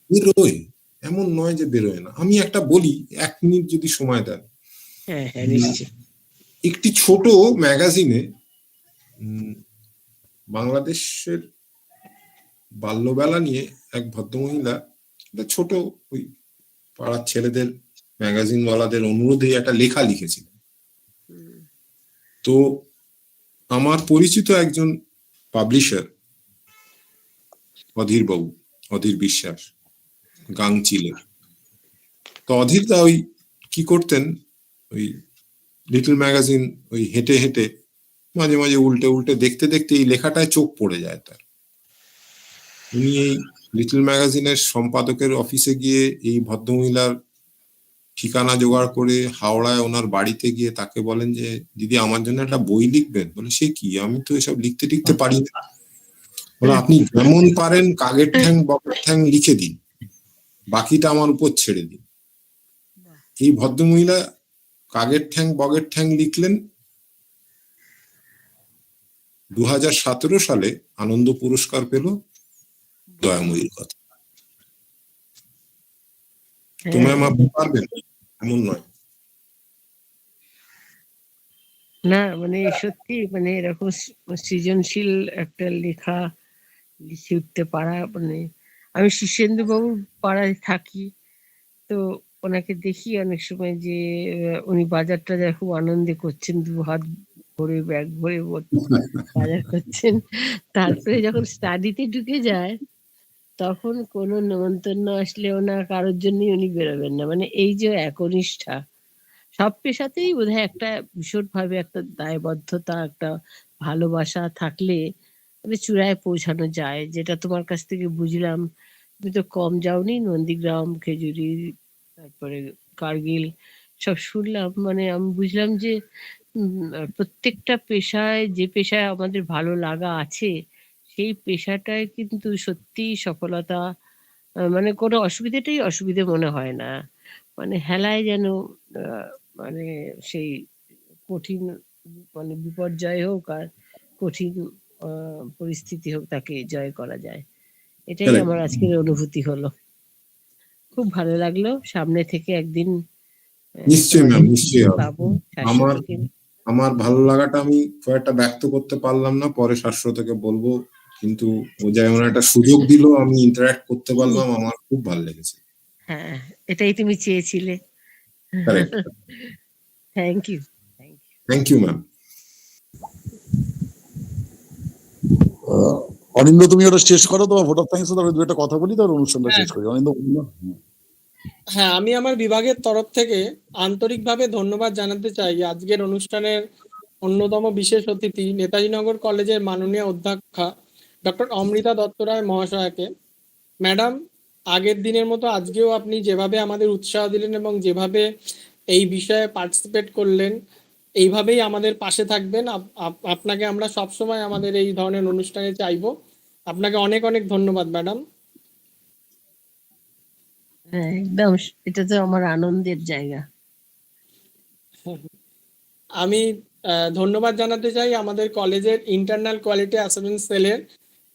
বেরোয়, এমন নয় যে বেরোয় না। আমি একটা বলি, 1 মিনিট যদি সময় দেন। হ্যাঁ, নিশ্চয়ই। একটি ছোট ম্যাগাজিনে বাংলাদেশের বাল্যবেলা নিয়ে এক ভদ্রমহিলা ছোট ওই পাড়ার ছেলেদের ম্যাগাজিনওয়ালাদের অনুরোধে একটা লেখা লিখেছিলেন। তো আমার পরিচিত একজন পাবলিশার অধীর বিশ্বাস, গাংচিলের। তো অধীর দা ওই কি করতেন, ওই লিটল ম্যাগাজিন ওই হেঁটে হেঁটে মাঝে মাঝে উল্টে উল্টে দেখতে দেখতে এই লেখাটায় চোখ পড়ে যায় তার। উনি এই লিটল ম্যাগাজিনের সম্পাদকের অফিসে গিয়ে এই ভদ্রমহিলার ঠিকানা জোগাড় করে হাওড়ায় ওনার বাড়িতে গিয়ে তাকে বলেন যে দিদি আমার জন্য একটা বই লিখবেন। বলে সে কি, আমি তো এসব লিখতে টিখতে পারি না। বলে আপনি যেমন পারেন কাগের ঠ্যাং বকের ঠ্যাং লিখে দিন। বাকিটা আমার উপর ছেড়ে দিন। এই ভদ্রমহিলা কাগের ঠ্যাং বগের ঠ্যাং লিখলেন 2017 সালে আনন্দ পুরস্কার পেল দয়াময়ীর কথা। তো ম্যাম আপনি পারবেন, এমন নয়। না মানে সত্যি মানে এরকম সৃজনশীল একটা লেখা লিখে উঠতে পারা, মানে আমি শীর্ষেন্দু বাবুর পাড়ায় থাকি, তো ওনাকে দেখি অনেক সময় যে উনি বাজার টাজার খুব আনন্দে করছেন, 2 হাত ভরে ব্যাগ ভরে বাজার করছেন। তারপরে যখন স্টাডিতে ঢুকে যায় তখন কোনো নেমন্তন্ন আসলেও না কারোর জন্যই উনি বেরোবেন না। মানে এই যে একনিষ্ঠা, সব পেশাতেই বোধহয় একটা ভীষণভাবে একটা দায়বদ্ধতা, একটা ভালোবাসা থাকলে মানে চূড়ায় পৌঁছানো যায়। যেটা তোমার কাছ থেকে বুঝলাম, তুমি তো কম যাওনি, নন্দীগ্রাম, খেজুরি, তারপরে কার্গিল সব শুনলাম। মানে আমি বুঝলাম যে প্রত্যেকটা পেশায়, যে পেশায় আমাদের ভালো লাগা আছে সেই পেশাটায় কিন্তু সত্যি সফলতা, মানে কোনো অসুবিধাটাই অসুবিধে মনে হয় না। মানে হেলায় যেন মানে সেই কঠিন মানে বিপর্যয় হোক আর কঠিন পরিস্থিতি হোক, তাকে জয় করা যায়। এটাই Correct. আমার আজকের অনুভূতি হলো। খুব ভালো লাগলো। সামনে থেকে একদিন নিশ্চয়ই ম্যাম, নিশ্চয়ই হবে। পাবো আমার শাশ্বতকে। আমার ভালো লাগাটা আমি খুব একটা ব্যক্ত করতে পারলাম না, পরে শাশ্বতকে বলবো, কিন্তু ও যেমন একটা সুযোগ দিল, আমি ইন্টারঅ্যাক্ট করতে পারলাম, আমার খুব ভালো লেগেছে। হ্যাঁ, এটাই তুমি চেয়েছিলে। Correct. Thank you. Thank you ma'am. Anindo তুমি ওটা শেষ করো, তোমার ভোট অফ থ্যাঙ্কস, তারপরে দু একটা কথা বলি, তারপর অনুষ্ঠানটা শেষ করি। অনিন্দ হ্যাঁ, আমি আমার বিভাগের তরফ থেকে আন্তরিকভাবে ধন্যবাদ জানাতে চাই আজকের অনুষ্ঠানের অন্যতম বিশেষ অতিথি নেতাজিনগর কলেজের মাননীয় অধ্যক্ষা ডক্টর অমৃতা দত্ত রায় মহাশয়াকে। ম্যাডাম, আগের দিনের মতো আজকেও আপনি যেভাবে আমাদের উৎসাহ দিলেন এবং যেভাবে এই বিষয়ে পার্টিসিপেট করলেন, এইভাবেই আমাদের পাশে থাকবেন। আপনাকে আমরা সবসময় আমাদের এই ধরনের অনুষ্ঠানে চাইবো। আপনাকে অনেক অনেক ধন্যবাদ ম্যাডাম। হ্যাঁ, একদম, এটা তো আমার আনন্দের জায়গা। আমি ধন্যবাদ জানাতে চাই আমাদের কলেজের ইন্টারনাল কোয়ালিটি অ্যাসুরেন্স সেলের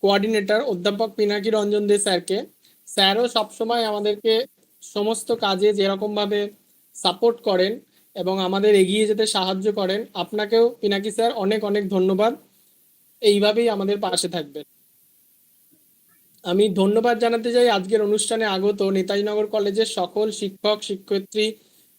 কোঅর্ডিনেটর অধ্যাপক পিনাকি রঞ্জন দে স্যারকে। স্যারও সবসময় আমাদেরকে সমস্ত কাজে যেরকম ভাবে সাপোর্ট করেন এবং আমাদের এগিয়ে যেতে সাহায্য করেন। আপনাকেও পিনাকি স্যার অনেক অনেক ধন্যবাদ, এইভাবেই আমাদের পাশে থাকবেন। আমি ধন্যবাদ জানাতে চাই আজকের অনুষ্ঠানে আগত নেতাজিনগর কলেজের সকল শিক্ষক, শিক্ষয়িত্রী,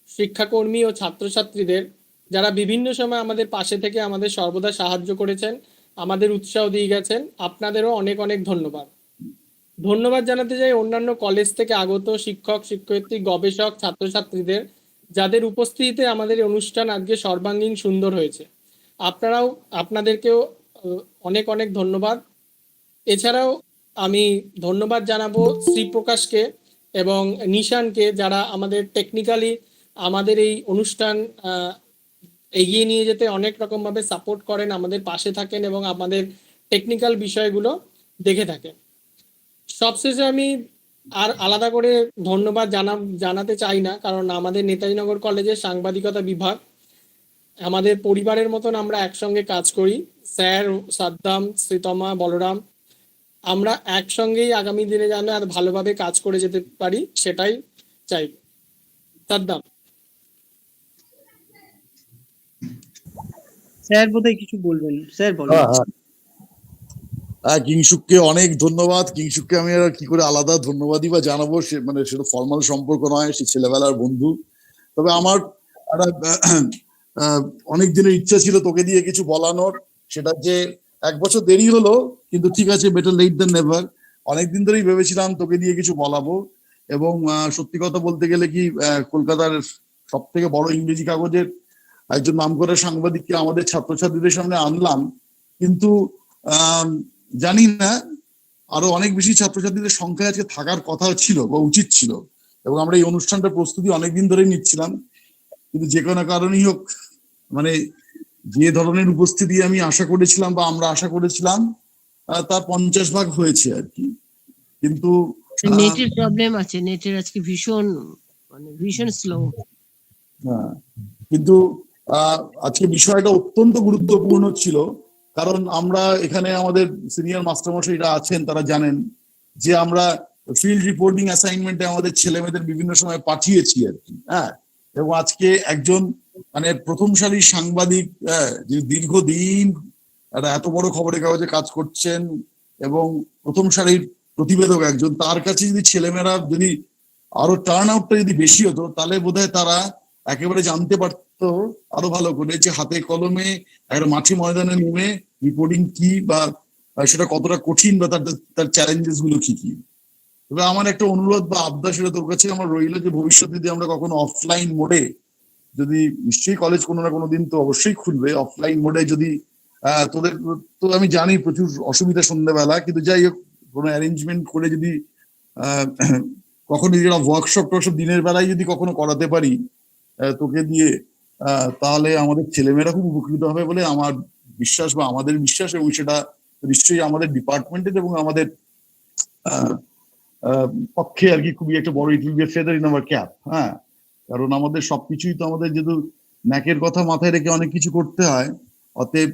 শিক্ষাকর্মী ও ছাত্রছাত্রীদের, যারা বিভিন্ন সময় আমাদের পাশে থেকে আমাদের সর্বদা সাহায্য করেছেন, আমাদের উৎসাহ দিয়ে গেছেন। আপনাদেরও অনেক অনেক ধন্যবাদ। ধন্যবাদ জানাতে চাই অন্যান্য কলেজ থেকে আগত শিক্ষক, শিক্ষয়িত্রী, গবেষক, ছাত্রছাত্রীদের, যাদের উপস্থিতিতে আমাদের অনুষ্ঠান আজকে সর্বাঙ্গীন সুন্দর হয়েছে। আপনাদেরকেও অনেক অনেক ধন্যবাদ। এছাড়াও আমি ধন্যবাদ জানাবো শ্রীপ্রকাশকে এবং নিশানকে, যারা আমাদের টেকনিক্যালি আমাদের এই অনুষ্ঠান এগিয়ে নিয়ে যেতে অনেক রকম ভাবে সাপোর্ট করেন, আমাদের পাশে থাকেন এবং আমাদের টেকনিক্যাল বিষয়গুলো দেখে থাকেন। সবশেষে আমি আর আলাদা করে ধন্যবাদ জানাতে চাই না, কারণ আমাদের নেতাজিনগর কলেজের সাংবাদিকতা বিভাগ আমাদের পরিবারের মতন, আমরা একসঙ্গে কাজ করি। স্যার, সাদ্দাম, শ্রীতমা, বলরাম, আমরা একসঙ্গেই আগামী দিনে যেন আর ভালোভাবে কাজ করে যেতে পারি, সেটাই চাই। সাদ্দাম স্যার বোধহয় কিছু বলবেন, স্যার বলেন। কিংশুককে অনেক ধন্যবাদ। কিংশুককে আমি আর কি করে আলাদা ধন্যবাদই বা জানাবো, সে মানে সেটা ফর্মাল সম্পর্ক নয়, সে ছেলেবেলার বন্ধু। তবে আমার একটা অনেক দিনের ইচ্ছা ছিল তোকে দিয়ে কিছু বলানোর, সেটা যে 1 বছর দেরি হলো, কিন্তু ঠিক আছে, বেটার লেট দ্যান নেভার। অনেকদিন ধরেই ভেবেছিলাম তোকে দিয়ে কিছু বলাবো, এবং সত্যি কথা বলতে গেলে কি, কলকাতার সব থেকে বড় ইংরেজি কাগজের একজন নামকরা সাংবাদিককে আমাদের ছাত্রছাত্রীদের সামনে আনলাম, কিন্তু জানি না আরো অনেক বেশি ছাত্রছাত্রীদের সংখ্যা আজকে থাকার কথা ছিল বা উচিত ছিল, এবং আমরা এই অনুষ্ঠানটার প্রস্তুতি অনেকদিন ধরেই নিচ্ছিলাম, কিন্তু যে কোনো কারণেই হোক, মানে যে ধরনের উপস্থিতি আমি আশা করেছিলাম বা আমরা আশা করেছিলাম তার 50 ভাগ হয়েছে আর কি। কিন্তু নেটের প্রবলেম আছে, নেটের আজকে ভীষণ স্লো। হ্যাঁ, কিন্তু আজকে বিষয়টা অত্যন্ত গুরুত্বপূর্ণ ছিল, কারণ আমরা এখানে আমাদের সিনিয়র মাস্টারমশাইরা আছেন, তারা জানেন যে আমরা ফিল্ড রিপোর্টিং অ্যাসাইনমেন্টে আমাদের ছেলে মেয়েদের বিভিন্ন সময় পাঠিয়েছি আর কি। হ্যাঁ, এবং আজকে একজন মানে প্রথম সারির সাংবাদিক, যে দীর্ঘদিন একটা এত বড় খবরের কাগজে কাজ করছেন এবং প্রথম সারির প্রতিবেদক একজন, তার কাছে যদি ছেলেমেয়েরা যদি আরো টার্ন আউটটা যদি বেশি হতো, তাহলে বোধহয় তারা একেবারে জানতে পারতো আরো ভালো করে যে হাতে কলমে একটা মাঠে ময়দানে নেমে রিপোর্টিং কি, বা সেটা কতটা কঠিন, বা তার চ্যালেঞ্জেস গুলো কি কি। তবে আমার একটা অনুরোধ বা আবদার সেটা তোর কাছে আমার রইলো, যে ভবিষ্যতে যদি আমরা কখনো অফলাইন মোডে, যদি নিশ্চয়ই কলেজ কোনো না কোনো দিন তো অবশ্যই খুলবে, অফলাইন মোডে যদি তোদের তো আমি জানি প্রচুর অসুবিধা সন্ধ্যাবেলা, কিন্তু যাই হোক কোনো অ্যারেঞ্জমেন্ট করে যদি কখনো যদি ওয়ার্কশপ টর্কশপ দিনের বেলায় যদি কখনো করাতে পারি তোকে দিয়ে, তাহলে আমাদের ছেলেমেয়েরা খুব উপকৃত হবে বলে আমার বিশ্বাস, বা আমাদের বিশ্বাস, এবং সেটা নিশ্চয়ই আমাদের ডিপার্টমেন্টের এবং আমাদের পক্ষে আর কি খুবই একটা বড়, it will B A feather in our cap. হ্যাঁ, কারণ আমাদের সবকিছুই তো আমাদের যেহেতু ন্যাকের কথা মাথায় রেখে অনেক কিছু করতে হয়, অতএব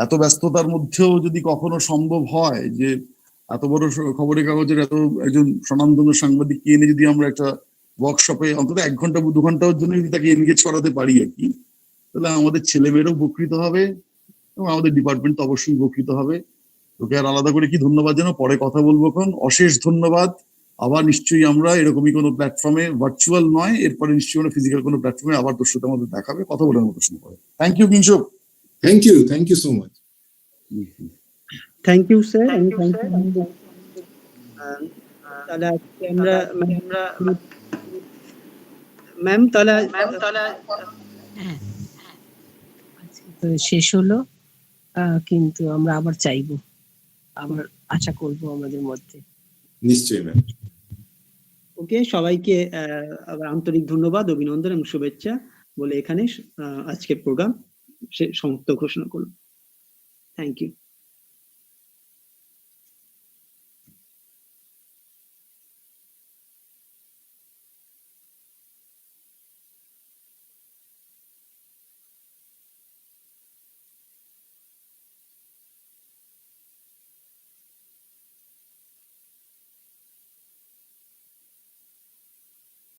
এত ব্যস্ততার মধ্যেও যদি কখনো সম্ভব হয় যে এত বড় খবরের কাগজের এত একজন স্বনামধন্য সাংবাদিককে এনে যদি আমরা একটা ওয়ার্কশপে অন্তত 1 ঘন্টা 2 ঘন্টার জন্য যদি তাকে এনগেজ করাতে পারি আর কি, তাহলে আমাদের ছেলেমেয়েরাও উপকৃত হবে এবং আমাদের ডিপার্টমেন্ট তো অবশ্যই উপকৃত হবে। তোকে আর আলাদা করে কি ধন্যবাদ জানো, পরে কথা বলবো। এখন অশেষ ধন্যবাদ। আবার নিশ্চয়ই আমরা এরকমই কোনো প্ল্যাটফর্মে, ভার্চুয়াল নয়, এরপরে নিশ্চয়ই কোনো ফিজিক্যাল কোনো প্ল্যাটফর্মে আবার তোর সাথে আমাদের দেখাবে, কথা বলার মতো সময় পরে। Thank you Kingshuk. Thank you so much. Thank you sir, and thank you. তাহলে আজকে আমরা ম্যাম তাহলে আজকে তো শেষ হলো, কিন্তু আমরা আবার চাইবো, আবার আশা করব আমাদের মধ্যে। নিশ্চয়ই ম্যাম। ওকে, সবাইকে আবার আন্তরিক ধন্যবাদ, অভিনন্দন এবং শুভেচ্ছা বলে এখানে আজকের প্রোগ্রাম সমাপ্ত ঘোষণা করলাম। Thank you.